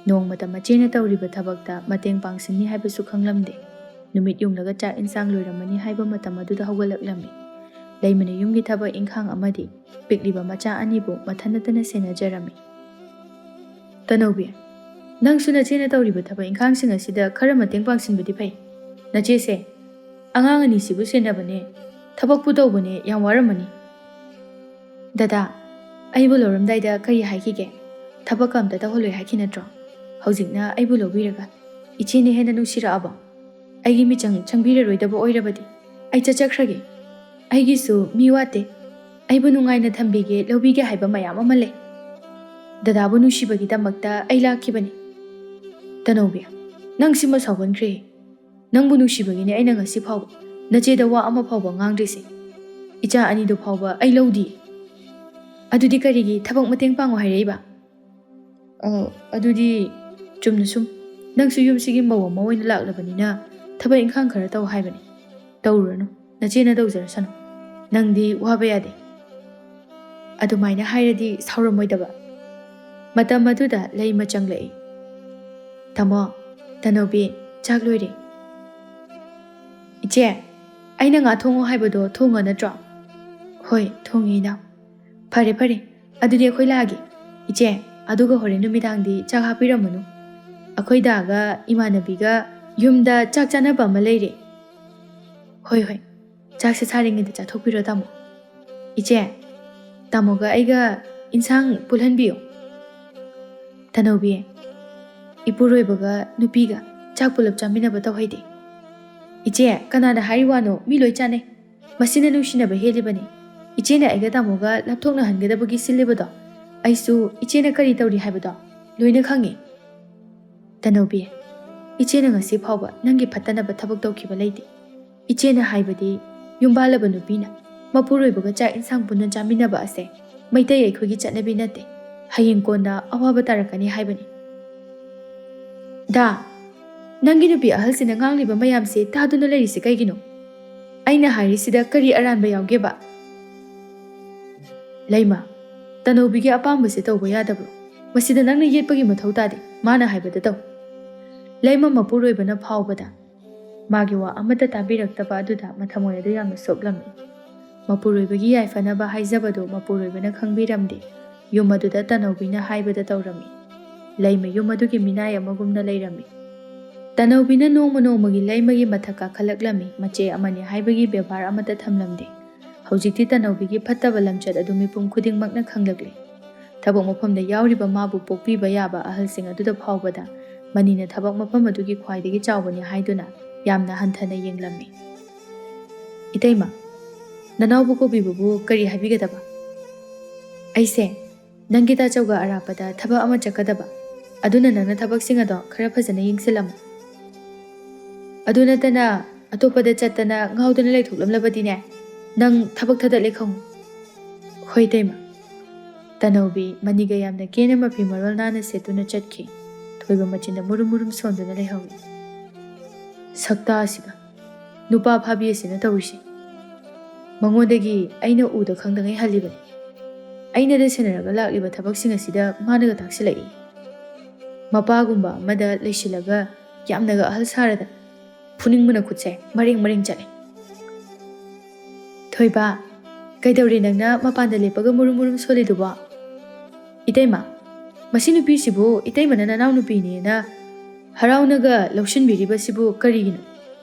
ꯅꯣꯡꯃꯇ ꯃꯆꯦꯅ ꯇꯧꯔꯤꯕ ꯊꯕꯛꯇ ꯃꯇꯦꯡ ꯄꯥꯡꯁꯤꯟꯅꯤ ꯍꯥꯏꯕꯁꯨ ꯈꯪꯂꯝꯗꯦ. ꯅꯨꯃꯤꯠ ꯌꯨꯡꯂꯒ ꯆꯥꯛ ꯏꯟꯁꯥꯡ ꯂꯣꯏꯔꯝꯃꯅꯤ ꯍꯥꯏꯕ ꯃꯇꯝ ꯑꯗꯨꯗ ꯍꯧꯒꯠꯂꯛꯂꯝꯃꯤ. ꯂꯩꯃꯅ ꯌꯨꯝꯒꯤ ꯊꯕꯛ ꯏꯪꯈꯥꯡ ꯑꯃꯗꯤ ꯄꯤꯛꯂꯤꯕ ꯃꯆꯥ ꯑꯅꯤꯕꯨ ꯃꯊꯟꯇꯅ ꯁꯦꯟꯅꯖꯔꯝꯃꯤ. ꯇꯅꯧꯕꯤ, ꯅꯪꯁꯨ ꯅꯆꯦꯅ ꯇꯧꯔꯤꯕ ꯊꯕꯛ ꯏꯪꯈꯥꯡꯁꯤꯡ ꯑꯁꯤꯗ ꯈꯔ ꯃꯇꯦꯡ ꯄꯥꯡꯁꯤꯟꯕꯗꯤ ꯐꯩ. ꯅꯆꯦꯁꯦ ꯑꯉꯥꯡ ꯑꯅꯤꯁꯤꯕꯨ ꯁꯦꯟꯅꯕꯅꯦ, ꯊꯕꯛꯄꯨ ꯇꯧꯕꯅꯦ, ꯌꯥꯝ ꯋꯥꯔꯝꯃꯅꯤ. ꯗꯗꯥ, ꯑꯩꯕꯨ ꯂꯧꯔꯝꯗꯥꯏꯗ ꯀꯔꯤ ꯍꯥꯏꯈꯤꯒꯦ? ꯊꯕꯛꯀ ꯑꯝꯇ ꯇꯧꯍꯜꯂꯣꯏ ꯍꯥꯏꯈꯤ ꯅꯠꯇ꯭ꯔꯣ? ꯍꯧꯖꯤꯛꯅ ꯑꯩꯕꯨ ꯂꯧꯕꯤꯔꯒ ꯏꯆꯦꯅ ꯍꯦꯟꯅ ꯅꯨꯡꯁꯤꯔꯛꯑꯕ? ꯑꯩꯒꯤ ꯃꯤꯆꯪ ꯆꯪꯕꯤꯔꯔꯣꯏꯗꯕ ꯑꯣꯏꯔꯕꯗꯤ ꯑꯩ ꯆꯠꯆꯈ꯭ꯔꯒꯦ. ꯑꯩꯒꯤꯁꯨ ꯃꯤ ꯋꯥꯠꯇꯦ. ꯑꯩꯕꯨ ꯅꯨꯡꯉꯥꯏꯅ ꯊꯝꯕꯤꯒꯦ, ꯂꯧꯕꯤꯒꯦ ꯍꯥꯏꯕ ꯃꯌꯥꯝ ꯑꯃ ꯂꯩ. ꯗꯗꯥꯕꯨ ꯅꯨꯡꯁꯤꯕꯒꯤꯗꯃꯛꯇ ꯑꯩ ꯂꯥꯛꯈꯤꯕꯅꯤ. ꯇꯅꯧꯕꯤ, ꯅꯪ ꯁꯤꯃ ꯁꯥꯎꯒꯟꯈ꯭ꯔꯦ. ꯅꯪꯕꯨ ꯅꯨꯡꯁꯤꯕꯒꯤꯅꯦ ꯑꯩꯅ ꯉꯁꯤ ꯐꯥꯎꯕ ꯅꯆꯦꯗ ꯋꯥ ꯑꯃ ꯐꯥꯎꯕ ꯉꯥꯡꯗ꯭ꯔꯤꯁꯦ. ꯏꯆꯥ ꯑꯅꯤꯗꯨ ꯐꯥꯎꯕ ꯑꯩ ꯂꯧꯗꯤ. ꯑꯗꯨꯗꯤ ꯀꯔꯤꯒꯤ ꯊꯕꯛ ꯃꯇꯦꯡ ꯄꯥꯡꯉꯣ ꯍꯥꯏꯔꯛꯏꯕ? ꯑꯗꯨꯗꯤ ꯆꯨꯝꯅ ꯁꯨꯝ ꯅꯪꯁꯨ ꯌꯨꯝꯁꯤꯒꯤ ꯃꯧ ꯑꯃ ꯑꯣꯏꯅ ꯂꯥꯛꯂꯕꯅꯤꯅ ꯊꯕꯛ ꯏꯪꯈꯥꯡ ꯈꯔ ꯇꯧ ꯍꯥꯏꯕꯅꯤ. ꯇꯧꯔꯨꯔꯅꯨ, ꯅꯆꯦꯅ ꯇꯧꯖꯔꯁꯅꯨ. ꯅꯪꯗꯤ ꯋꯥꯕ ꯌꯥꯗꯦ. ꯑꯗꯨꯃꯥꯏꯅ ꯍꯥꯏꯔꯗꯤ ꯁꯥꯎꯔꯝꯃꯣꯏꯗꯕ? ꯃꯇꯝ ꯑꯗꯨꯗ ꯂꯩꯃ ꯆꯪꯂꯛꯏ. ꯇꯥꯃꯣ, ꯇꯅꯧꯕꯤ ꯆꯥꯛ ꯂꯣꯏꯔꯦ. ꯏꯆꯦ, ꯑꯩꯅ ꯉꯥ ꯊꯣꯡꯉꯣ ꯍꯥꯏꯕꯗꯣ ꯊꯣꯡꯉ ꯅꯠꯇ꯭ꯔꯣ? ꯍꯣꯏ, ꯊꯣꯡꯉꯤ ꯏꯅꯥꯎ. ꯐꯔꯦ ꯐꯔꯦ, ꯑꯗꯨꯗꯤ ꯑꯩꯈꯣꯏ ꯂꯥꯛꯑꯒꯦ. ꯏꯆꯦ, ꯑꯗꯨꯒ ꯍꯣꯔꯦꯟ ꯅꯨꯃꯤꯗꯥꯡꯗꯤ ꯆꯥꯛ ꯍꯥꯞꯄꯤꯔꯝꯃꯅꯨ. ꯑꯩꯈꯣꯏ ꯗꯥꯒ ꯏꯃꯥꯟꯅꯕꯤꯒ ꯌꯨꯝꯗ ꯆꯥꯛ ꯆꯥꯅꯕ ꯑꯃ ꯂꯩꯔꯦ. ꯍꯣꯏ ꯍꯣꯏ, ꯆꯥꯛꯁꯦ ꯁꯥꯔꯤꯉꯩꯗ ꯆꯥꯊꯣꯛꯄꯤꯔꯣ ꯇꯥꯃꯣ. ꯏꯆꯦ, ꯇꯥꯃꯣꯒ ꯑꯩꯒ ꯏꯟꯁꯥꯡ ꯄꯨꯜꯍꯟꯕꯤꯌꯨ. ꯇꯅꯧꯕꯤ, ꯏꯄꯨꯔꯣꯏꯕꯒ ꯅꯨꯄꯤꯒ ꯆꯥꯛ ꯄꯨꯂꯞ ꯆꯥꯃꯤꯟꯅꯕ ꯇꯧꯍꯩꯗꯦ. ꯏꯆे, ꯀꯅꯥꯅ ꯍꯥꯏꯔꯤ ꯋꯥꯅꯣ? ꯃꯤ ꯂꯣꯏ ꯆꯥꯅꯩ. ꯃꯁꯤꯅ ꯅꯨꯡꯁꯤꯅꯕ ꯍꯦꯜꯂꯤꯕꯅꯤ. ꯏꯆꯦꯅ ꯑꯩꯒ ꯇꯥꯃꯣꯒ ꯂꯥꯞꯊꯣꯛꯅꯍꯟꯒꯗꯕꯒꯤ ꯁꯤꯜꯂꯤꯕꯗꯣ ꯑꯩꯁꯨ ꯏꯆꯦꯅ ꯀꯔꯤ ꯇꯧꯔꯤ ꯍꯥꯏꯕꯗꯣ ꯂꯣꯏꯅ ꯈꯪꯉꯤ. ꯇꯅꯧꯕꯤ, ꯏꯆꯦꯅ ꯉꯁꯤ ꯐꯥꯎꯕ ꯅꯪꯒꯤ ꯐꯠꯇꯅꯕ ꯊꯕꯛ ꯇꯧꯈꯤꯕ ꯂꯩꯇꯦ. ꯏꯆꯦꯅ ꯍꯥꯏꯕꯗꯤ ꯌꯨꯝꯕꯥꯜꯂꯕ ꯅꯨꯄꯤꯅ ꯃꯄꯨꯔꯣꯏꯕꯒ ꯆꯥꯛ ꯏꯟꯁꯥꯡ ꯄꯨꯟꯅ ꯆꯥꯃꯤꯟꯅꯕ ꯑꯁꯦ ꯃꯩꯇꯩ ꯑꯩꯈꯣꯏꯒꯤ ꯆꯠꯅꯕꯤ ꯅꯠꯇꯦ ꯍꯌꯦꯡ ꯀꯣꯟꯅ ꯑꯋꯥꯕ ꯇꯥꯔꯛꯀꯅꯤ ꯍꯥꯏꯕꯅꯤ꯫ ꯗꯥ, ꯅꯪꯒꯤ ꯅꯨꯄꯤ ꯑꯍꯜꯁꯤꯅ ꯉꯥꯡꯂꯤꯕ ꯃꯌꯥꯝꯁꯦ ꯇꯥꯗꯨꯅ ꯂꯩꯔꯤꯁꯦ ꯀꯩꯒꯤꯅꯣ? ꯑꯩꯅ ꯍꯥꯏꯔꯤꯁꯤꯗ ꯀꯔꯤ ꯑꯔꯥꯟꯕ ꯌꯥꯎꯒꯦꯕ? ꯂꯩꯃ, ꯇꯅꯧꯕꯤꯒꯤ ꯑꯄꯥꯝꯕꯁꯦ ꯇꯧꯕ ꯌꯥꯗꯕ꯭ꯔꯣ? ꯃꯁꯤꯗ ꯅꯪꯅ ꯌꯦꯠꯄꯒꯤ ꯃꯊꯧ ꯇꯥꯗꯦ, ꯃꯥꯅ ꯍꯥꯏꯕꯗ ꯇꯧ꯫ ꯂꯩꯃ ꯃꯄꯨꯔꯣꯏꯕꯅ ꯐꯥꯎꯕꯗ ꯃꯥꯒꯤ ꯋꯥ ꯑꯃꯠꯇ ꯇꯥꯕꯤꯔꯛꯇꯕ ꯑꯗꯨꯗ ꯃꯊꯃꯣꯏ ꯑꯗꯨ ꯌꯥꯝꯅ ꯁꯣꯛꯂꯝꯃꯤ꯫ ꯃꯄꯨꯔꯣꯏꯕꯒꯤ ꯌꯥꯏꯐꯅꯕ ꯍꯥꯏꯖꯕꯗꯨ ꯃꯄꯨꯔꯣꯏꯕꯅ ꯈꯪꯕꯤꯔꯝꯗꯦ꯫ ꯌꯨꯝ ꯑꯗꯨꯗ ꯇꯅꯧꯕꯤꯅ ꯍꯥꯏꯕꯗ ꯇꯧꯔꯝꯃꯤ꯫ ꯂꯩꯃ ꯌꯨꯝ ꯑꯗꯨꯒꯤ ꯃꯤꯅꯥꯏ ꯑꯃꯒꯨꯝꯅ ꯂꯩꯔꯝꯃꯤ꯫ ꯇꯅꯧꯕꯤꯅ ꯅꯣꯡꯃ ꯅꯣꯡꯃꯒꯤ ꯂꯩꯃꯒꯤ ꯃꯊꯛ ꯀꯥꯈꯠꯂꯛꯂꯝꯃꯤ꯫ ꯃꯆꯦ ꯑꯃꯅꯤ ꯍꯥꯏꯕꯒꯤ ꯕꯦꯕꯥꯔ ꯑꯃꯠꯇ ꯊꯝꯂꯝꯗꯦ꯫ ꯍꯧꯖꯤꯛꯇꯤ ꯇꯅꯧꯕꯤꯒꯤ ꯐꯠꯇꯕ ꯂꯝꯆꯠ ꯑꯗꯨ ꯃꯤꯄꯨꯝ ꯈꯨꯗꯤꯡꯃꯛꯅ ꯈꯪꯂꯛꯂꯤ꯫ ꯊꯕꯛ ꯃꯐꯝꯗ ꯌꯥꯎꯔꯤꯕ ꯃꯥꯕꯨ ꯄꯣꯛꯄꯤꯕ ꯌꯥꯕ ꯑꯍꯜꯁꯤꯡ ꯑꯗꯨꯗ ꯐꯥꯎꯕꯗ ꯃꯅꯤꯅ ꯊꯕꯛ ꯃꯐꯝ ꯑꯗꯨꯒꯤ ꯈ꯭ꯋꯥꯏꯗꯒꯤ ꯆꯥꯎꯕꯅꯤ ꯍꯥꯏꯗꯨꯅ ꯌꯥꯝꯅ ꯍꯟꯊꯅ ꯌꯦꯡꯂꯝꯃꯤ꯫ ꯏꯇꯩꯃ, ꯅꯅꯥꯎꯕꯨ ꯀꯧꯕꯤꯕꯕꯨ ꯀꯔꯤ ꯍꯥꯏꯕꯤꯒꯗꯕ? ꯑꯩꯁꯦ ꯅꯪꯒꯤ ꯇꯥꯆꯧꯒ ꯑꯔꯥꯞꯄꯗ ꯊꯕꯛ ꯑꯃ ꯆꯠꯀꯗꯕ, ꯑꯗꯨꯅ ꯅꯪꯅ ꯊꯕꯛꯁꯤꯡ ꯑꯗꯣ ꯈꯔ ꯐꯖꯅ ꯌꯦꯡꯁꯤꯜꯂꯝꯃꯨ꯫ ꯑꯗꯨ ꯅꯠꯇꯅ ꯑꯇꯣꯞꯄꯗ ꯆꯠꯇꯅ ꯉꯥꯎꯗꯅ ꯂꯩꯊꯣꯛꯂꯝꯂꯕꯗꯤꯅꯦ ꯅꯪ ꯊꯕꯛ ꯊꯗꯠꯂꯦ ꯈꯪꯉꯨ꯫ ꯍꯣꯏ ꯏꯇꯩꯃ꯫ ꯇꯅꯧꯕꯤ ꯃꯅꯤꯒ ꯌꯥꯝꯅ ꯀꯦꯅ ꯃꯐꯤ ꯃꯔꯣꯜ ꯅꯥꯟꯅ ꯁꯦꯠꯇꯨꯅ ꯆꯠꯈꯤ꯫ ꯊꯣꯏꯕ ꯃꯆꯤꯟꯗ ꯃꯨꯔꯨꯝ ꯃꯨꯔꯨꯝ ꯁꯣꯟꯗꯨꯅ ꯂꯩꯍꯧꯏ꯫ ꯁꯛꯇꯥ ꯑꯁꯤꯒ ꯅꯨꯄꯥ ꯐꯥꯕꯤ ꯑꯁꯤꯅ ꯇꯧꯔꯤꯁꯦ꯫ ꯃꯉꯣꯟꯗꯒꯤ ꯑꯩꯅ ꯎꯗ ꯈꯪꯗꯉꯩ ꯍꯜꯂꯤꯕꯅꯤ꯫ ꯑꯩꯅꯗ ꯁꯦꯟꯅꯔꯒ ꯂꯥꯛꯂꯤꯕ ꯊꯕꯛꯁꯤꯡ ꯑꯁꯤꯗ ꯃꯥꯅꯒ ꯇꯥꯛꯁꯤꯜꯂꯛꯏ꯫ ꯃꯄꯥꯒꯨꯝꯕ ꯑꯃꯗ ꯂꯩꯁꯤꯜꯂꯒ ꯌꯥꯝꯅꯒ ꯑꯍꯜ ꯁꯥꯔꯗꯅ ꯐꯨꯅꯤꯡꯕꯅ ꯈꯨꯠꯁꯦ ꯃꯔꯦꯡ ꯃꯔꯦꯡ ꯆꯠꯂꯦ꯫ ꯊꯣꯏꯕ, ꯀꯩꯗꯧꯔꯦ ꯅꯪꯅ ꯃꯄꯥꯟꯗ ꯂꯦꯞꯄꯒ ꯃꯨꯔꯨꯝ ꯃꯨꯔꯨꯝ ꯁꯣꯜꯂꯤꯗꯨꯕꯣ? ꯏꯇꯩꯃ, ꯃꯁꯤ ꯅꯨꯄꯤꯁꯤꯕꯨ ꯏꯇꯩꯃꯅ ꯅꯅꯥꯎ ꯅꯨꯄꯤꯅꯦꯅ ꯍꯔꯥꯎꯅꯒ ꯂꯧꯁꯤꯟꯕꯤꯔꯤꯕꯁꯤꯕꯨ ꯀꯔꯤꯒꯤꯅꯣ?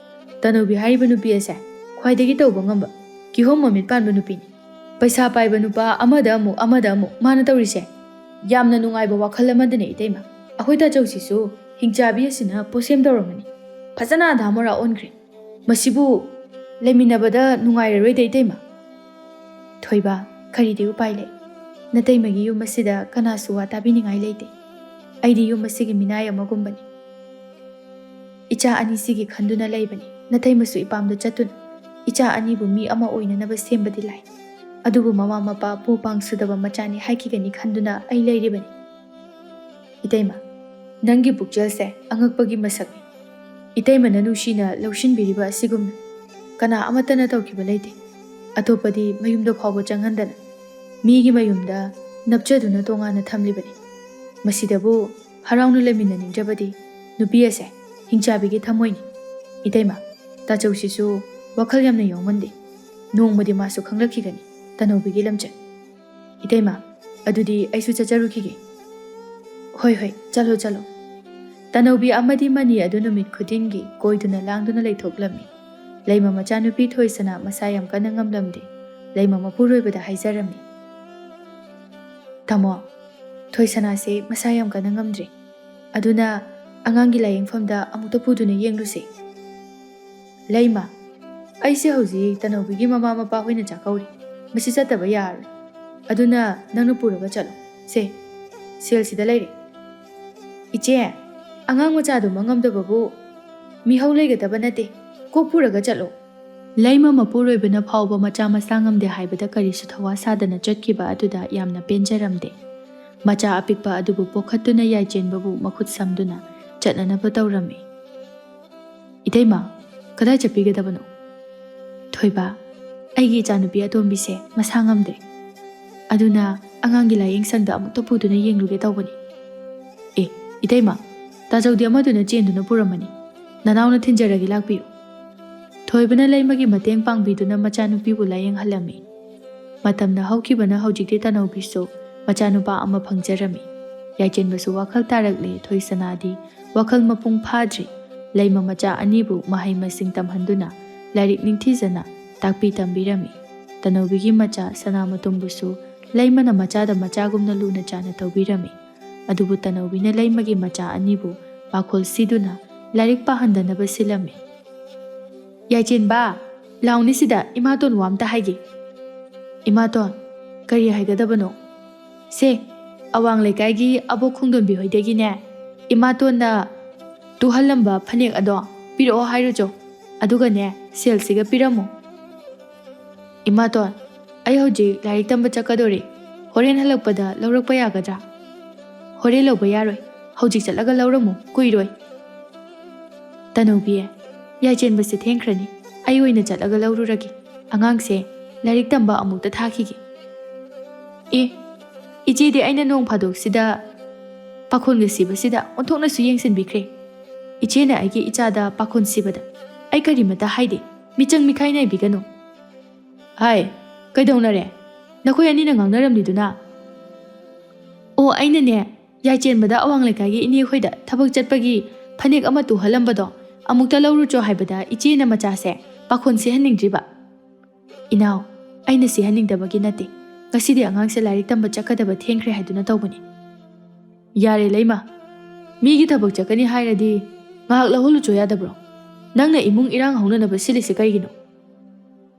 ꯇꯅꯧꯕꯤ ꯍꯥꯏꯔꯤꯕ ꯅꯨꯄꯤ ꯑꯁꯦ ꯈ꯭ꯋꯥꯏꯗꯒꯤ ꯇꯧꯕ ꯉꯝꯕ ꯀꯤꯍꯣꯝ ꯃꯃꯤꯠ ꯄꯥꯟꯕ ꯅꯨꯄꯤꯅꯤ꯫ ꯄꯩꯁꯥ ꯄꯥꯏꯕ ꯅꯨꯄꯥ ꯑꯃꯗ ꯑꯃꯨꯛ ꯃꯥꯅ ꯇꯧꯔꯤꯁꯦ ꯌꯥꯝꯅ ꯅꯨꯡꯉꯥꯏꯕ ꯋꯥꯈꯜ ꯑꯃꯗꯅꯦ ꯏꯇꯩꯃ꯫ ꯑꯩꯈꯣꯏ ꯇꯥꯆꯧꯁꯤꯁꯨ ꯍꯤꯡꯆꯥꯕꯤ ꯑꯁꯤꯅ ꯄꯣꯁꯦꯝ ꯇꯧꯔꯝꯃꯅꯤ꯫ ꯐꯖꯅ ꯑꯙꯥ ꯃꯣꯔꯥ ꯑꯣꯟꯈ꯭ꯔꯦ꯫ ꯃꯁꯤꯕꯨ ꯂꯩꯃꯤꯟꯅꯕꯗ ꯅꯨꯡꯉꯥꯏꯔꯔꯣꯏꯗ ꯏꯇꯩꯃ꯫ ꯊꯣꯏꯕ, ꯀꯔꯤꯗꯤ ꯎꯄꯥꯏ ꯂꯩ? ꯅꯇꯩꯃꯒꯤ ꯌꯨꯝ ꯑꯁꯤꯗ ꯀꯅꯥꯁꯨ ꯋꯥ ꯇꯥꯕꯤꯅꯤꯡꯉꯥꯏ ꯂꯩꯇꯦ꯫ ꯑꯩꯗꯤ ꯌꯨꯝ ꯑꯁꯤꯒꯤ ꯃꯤꯅꯥꯏ ꯑꯃꯒꯨꯝꯕꯅꯤ꯫ ꯏꯆꯥ ꯑꯅꯤꯁꯤꯒꯤ ꯈꯟꯗꯨꯅ ꯂꯩꯕꯅꯤ꯫ ꯅꯇꯩꯃꯁꯨ ꯏꯄꯥꯝꯗ ꯆꯠꯇꯨꯅ ꯏꯆꯥ ꯑꯅꯤꯕꯨ ꯃꯤ ꯑꯃ ꯑꯣꯏꯅꯅꯕ ꯁꯦꯝꯕꯗꯤ ꯂꯥꯏ, ꯑꯗꯨꯕꯨ ꯃꯃꯥ ꯃꯄꯥ ꯄꯨ ꯄꯥꯡ ꯁꯨꯗꯕ ꯃꯆꯥꯅꯤ ꯍꯥꯏꯈꯤꯒꯅꯤ ꯈꯟꯗꯨꯅ ꯑꯩ ꯂꯩꯔꯤꯕꯅꯤ꯫ ꯏꯇꯩꯃ, ꯅꯪꯒꯤ ꯄꯨꯛꯆꯦꯜꯁꯦ ꯑꯉꯛꯄꯒꯤ ꯃꯁꯛꯅꯤ꯫ ꯏꯇꯩꯃꯅ ꯅꯨꯡꯁꯤꯅ ꯂꯧꯁꯤꯟꯕꯤꯔꯤꯕ ꯑꯁꯤꯒꯨꯝꯅ ꯀꯅꯥ ꯑꯃꯠꯇꯅ ꯇꯧꯈꯤꯕ ꯂꯩꯇꯦ꯫ ꯑꯇꯣꯞꯄꯗꯤ ꯃꯌꯨꯝꯗ ꯐꯥꯎꯕ ꯆꯪꯍꯟꯗꯅ ꯃꯤꯒꯤ ꯃꯌꯨꯝꯗ ꯅꯞꯆꯗꯨꯅ ꯇꯣꯉꯥꯟꯅ ꯊꯝꯂꯤꯕꯅꯤ꯫ ꯃꯁꯤꯗꯕꯨ ꯍꯔꯥꯎꯅ ꯂꯩꯃꯤꯟꯅꯅꯤꯡꯗ꯭ꯔꯕꯗꯤ ꯅꯨꯄꯤ ꯑꯁꯦ ꯍꯤꯡꯆꯥꯕꯤꯒꯤ ꯊꯃꯣꯏꯅꯤ꯫ ꯏꯇꯩꯃ, ꯇꯥꯆꯧꯁꯤꯁꯨ ꯋꯥꯈꯜ ꯌꯥꯝꯅ ꯌꯥꯎꯃꯟꯗꯦ꯫ ꯅꯣꯡꯃꯗꯤ ꯃꯥꯁꯨ ꯈꯪꯂꯛꯈꯤꯒꯅꯤ ꯇꯅꯧꯕꯤꯒꯤ ꯂꯝꯆꯠ꯫ ꯏꯇꯩꯃ, ꯑꯗꯨꯗꯤ ꯑꯩꯁꯨ ꯆꯠꯆꯔꯨꯈꯤꯒꯦ꯫ ꯍꯣꯏ ꯍꯣꯏ, ꯆꯠꯂꯣ ꯆꯠꯂꯣ꯫ ꯇꯅꯧꯕꯤ ꯑꯃꯗꯤ ꯃꯅꯤ ꯑꯗꯨ ꯅꯨꯃꯤꯠ ꯈꯨꯗꯤꯡꯒꯤ ꯀꯣꯏꯗꯨꯅ ꯂꯥꯡꯗꯨꯅ ꯂꯩꯊꯣꯛꯂꯝꯃꯤ꯫ ꯂꯩꯃ ꯃꯆꯥꯅꯨꯄꯤ ꯊꯣꯏꯁꯅꯥ ꯃꯁꯥ ꯌꯥꯝ ꯀꯟꯅ ꯉꯝꯂꯝꯗꯦ꯫ ꯂꯩꯃ ꯃꯄꯨꯔꯣꯏꯕꯗ ꯍꯥꯏꯖꯔꯝꯃꯤ꯫ ꯇꯥꯃꯣ, ꯊꯣꯏꯁꯅꯥꯁꯦ ꯃꯁꯥ ꯌꯥꯝ ꯀꯟꯅ ꯉꯝꯗ꯭ꯔꯤ, ꯑꯗꯨꯅ ꯑꯉꯥꯡꯒꯤ ꯂꯥꯏꯌꯦꯡꯐꯝꯗ ꯑꯃꯨꯛꯇ ꯄꯨꯗꯨꯅ ꯌꯦꯡꯂꯨꯁꯤ꯫ ꯂꯩꯃ, ꯑꯩꯁꯦ ꯍꯧꯖꯤꯛ ꯇꯅꯧꯕꯤꯒꯤ ꯃꯃꯥ ꯃꯄꯥ ꯍꯣꯏꯅ ꯆꯥꯛꯀꯧꯔꯤ꯫ ꯃꯁꯤ ꯆꯠꯇꯕ ꯌꯥꯔꯔꯣꯏ꯫ ꯑꯗꯨꯅ ꯅꯪꯅ ꯄꯨꯔꯒ ꯆꯠꯂꯣ꯫ ꯁꯦꯜꯁꯤꯗ ꯂꯩꯔꯦ꯫ ꯏꯆꯦ, ꯑꯉꯥꯡ ꯃꯆꯥꯗꯨꯃ ꯉꯝꯗꯕꯕꯨ ꯃꯤꯍꯧ ꯂꯩꯒꯗꯕ ꯅꯠꯇꯦ, ꯀꯣꯛ ꯄꯨꯔꯒ ꯆꯠꯂꯣ꯫ ꯂꯩꯃ ꯃꯄꯨꯔꯣꯏꯕꯅ ꯐꯥꯎꯕ ꯃꯆꯥ ꯃꯁꯥ ꯉꯝꯗꯦ ꯍꯥꯏꯕꯗ ꯀꯔꯤꯁꯨ ꯊꯋꯥ ꯁꯥꯗꯅ ꯆꯠꯈꯤꯕ ꯑꯗꯨꯗ ꯌꯥꯝꯅ ꯄꯦꯟꯖꯔꯝꯗꯦ꯫ ꯃꯆꯥ ꯑꯄꯤꯛꯄ ꯑꯗꯨꯕꯨ ꯄꯣꯛꯈꯠꯇꯨꯅ ꯌꯥꯏꯆꯦꯟꯕꯕꯨ ꯃꯈꯨꯠ ꯁꯝꯗꯨꯅ ꯆꯠꯅꯅꯕ ꯇꯧꯔꯝꯃꯤ꯫ ꯏꯇꯩꯃ, ꯀꯗꯥꯏ ꯆꯠꯄꯤꯒꯗꯕꯅꯣ? ꯊꯣꯏꯕ, ꯑꯩꯒꯤ ꯏꯆꯥꯅꯨꯄꯤ ꯑꯇꯣꯝꯕꯤꯁꯦ ꯃꯁꯥ ꯉꯝꯗꯦ, ꯑꯗꯨꯅ ꯑꯉꯥꯡꯒꯤ ꯂꯥꯏꯌꯦꯡꯁꯪꯗ ꯑꯃꯨꯛꯇ ꯄꯨꯗꯨꯅ ꯌꯦꯡꯂꯨꯒꯦ ꯇꯧꯕꯅꯤ꯫ ꯏꯇꯩꯃ, ꯇꯥꯆꯧꯗꯤ ꯑꯃꯗꯨꯅ ꯆꯦꯟꯗꯨꯅ ꯄꯨꯔꯝꯃꯅꯤ꯫ ꯅꯅꯥꯎꯅ ꯊꯤꯟꯖꯔꯒꯦ, ꯂꯥꯛꯄꯤꯌꯨ꯫ ꯊꯣꯏꯕꯅ ꯂꯩꯃꯒꯤ ꯃꯇꯦꯡ ꯄꯥꯡꯕꯤꯗꯨꯅ ꯃꯆꯥꯅꯨꯄꯤꯕꯨ ꯂꯥꯏꯌꯦꯡꯍꯜꯂꯝꯃꯤ꯫ ꯃꯇꯝꯅ ꯍꯧꯈꯤꯕꯅ ꯍꯧꯖꯤꯛꯇꯤ ꯇꯅꯧꯕꯤꯁꯨ ꯃꯆꯥꯅꯨꯄꯥ ꯑꯃ ꯐꯪꯖꯔꯝꯃꯤ꯫ ꯌꯥꯏꯆꯦꯟꯕꯁꯨ ꯋꯥꯈꯜ ꯇꯥꯔꯛꯂꯦ꯫ ꯊꯣꯏꯁꯅꯥꯗꯤ ꯋꯥꯈꯜ ꯃꯄꯨꯡ ꯐꯥꯗ꯭ꯔꯤ꯫ ꯂꯩꯃ ꯃꯆꯥ ꯑꯅꯤꯕు ꯃꯍꯩ ꯃꯁꯤꯡ ꯇꯝꯍꯟꯗꯨꯅ ꯂꯥꯏꯔꯤꯛ ꯅꯤꯡꯊꯤꯖꯅ ꯇꯥꯛꯄꯤ ꯇꯝꯕꯤꯔꯝꯃꯤ꯫ ꯇꯅꯧꯕꯤꯒꯤ ꯃꯆꯥ ꯁꯅꯥꯃꯇꯨꯝꯕꯨꯁꯨ ꯂꯩꯃꯅ ꯃꯆꯥꯗ ꯃꯆꯥꯒꯨꯝꯅ ꯂꯨꯅ ꯆꯥꯟꯅ ꯇꯧꯕꯤꯔꯝꯃꯤ꯫ ꯑꯗꯨꯕꯨ ꯇꯅꯧꯕꯤꯅ ꯂꯩꯃꯒꯤ ꯃꯆꯥ ꯑꯅꯤꯕꯨ ꯄꯥꯈꯣꯜ ꯁꯤꯗꯨꯅ ꯂꯥꯏꯔꯤꯛ ꯄꯥꯍꯟꯗꯅꯕ ꯁꯤꯜꯂꯝꯃꯤ꯫ ꯌꯥꯏꯆꯦꯟꯕ, ꯂꯥꯎꯅꯤ ꯁꯤꯗ ꯏꯃꯥꯇꯣꯟ ꯋꯥ ꯑꯝꯇ ꯍꯥꯏꯒꯦ꯫ ꯏꯃꯥꯇꯣꯟ, ꯀꯔꯤ ꯍꯥꯏꯒꯗꯕꯅꯣ? ꯑꯋꯥꯡ ꯂꯩꯀꯥꯏꯒꯤ ꯑꯕꯣꯛ ꯈꯣꯡꯗꯣꯝꯕꯤ ꯍꯣꯏꯗꯒꯤꯅꯦ ꯏꯃꯥꯇꯣꯟꯅ ꯇꯨꯍꯜꯂꯝꯕ ꯐꯅꯦꯛ ꯑꯗꯣ ꯄꯤꯔꯛꯑꯣ ꯍꯥꯏꯔꯨꯆꯣ, ꯑꯗꯨꯒꯅꯦ ꯁꯦꯜꯁꯤꯒ ꯄꯤꯔꯝꯃꯨ꯫ ꯏꯃꯥꯇꯣꯟ, ꯑꯩ ꯍꯧꯖꯤꯛ ꯂꯥꯏꯔꯤꯛ ꯇꯝꯕ ꯆꯠꯀꯗꯣꯔꯤ, ꯍꯣꯔꯦꯟ ꯍꯜꯂꯛꯄꯗ ꯂꯧꯔꯛꯄ ꯌꯥꯒꯗ꯭ꯔꯥ? Hore lꯧba yaroi. Hojik chalaga lauramu kuiroi. Tanaubi Yaijenbasi thengkrani. Ai oina chalaga laururagi. Angangse larik tamba amukta thakige. Ije de aina nong phadok sida pakhon ga siba sida onthokna su yengsin bikre. Ije na aige ichada pakhon sibada. Ai karimata haide. Michang mikhai nai bigano. Hai, kaidongna re. Nakoi ani na ngangnaramniduna. O aina ne Yaijenbada awang lekagi ini khoida thabak chatpagi phanek ama tu halambado amukta lauru cho haibada ije na macha se pakhon se haningdriba. Inau aina se haningdabagi nate. Ngasidi angang se larik tamba chakadaba thengkhre haiduna tawbani. Yare leima. Migi thabak chakani hairadi ngahak lahulu cho yadabro. Nangna imung irang haunanaba silisi karigino.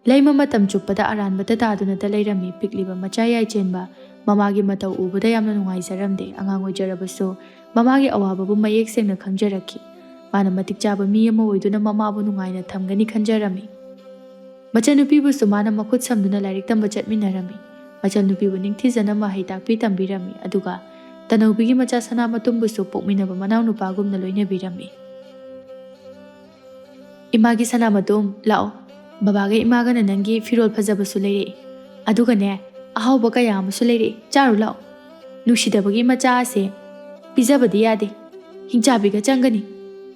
Leima matam chuppada aranbata taduna ta leirami pikliba macha Yaijenba mamagi matau ubada yamna nungaizaramde angang oijarabasu mamagi awababu mayek sengna khangjaraki. Mana matik chaba mi ama oiduna mamabu nungaina thamgani khanjarami. Machanupibu sumana makhut samduna larik tamba chatminarami. Machanupibu ningthijana mahai takpi tambirami aduga Tanaubigi macha Sanamatumbusu pokminaba manau nupagumna loinabirami. Imagi Sanamatum lao babaga imaga na nangi firol phajabasu leire. Aduga ne ahauba kaya amasu leire charu lao. Nusidabagi macha ase pijabadi yade. Hingchabiga changani.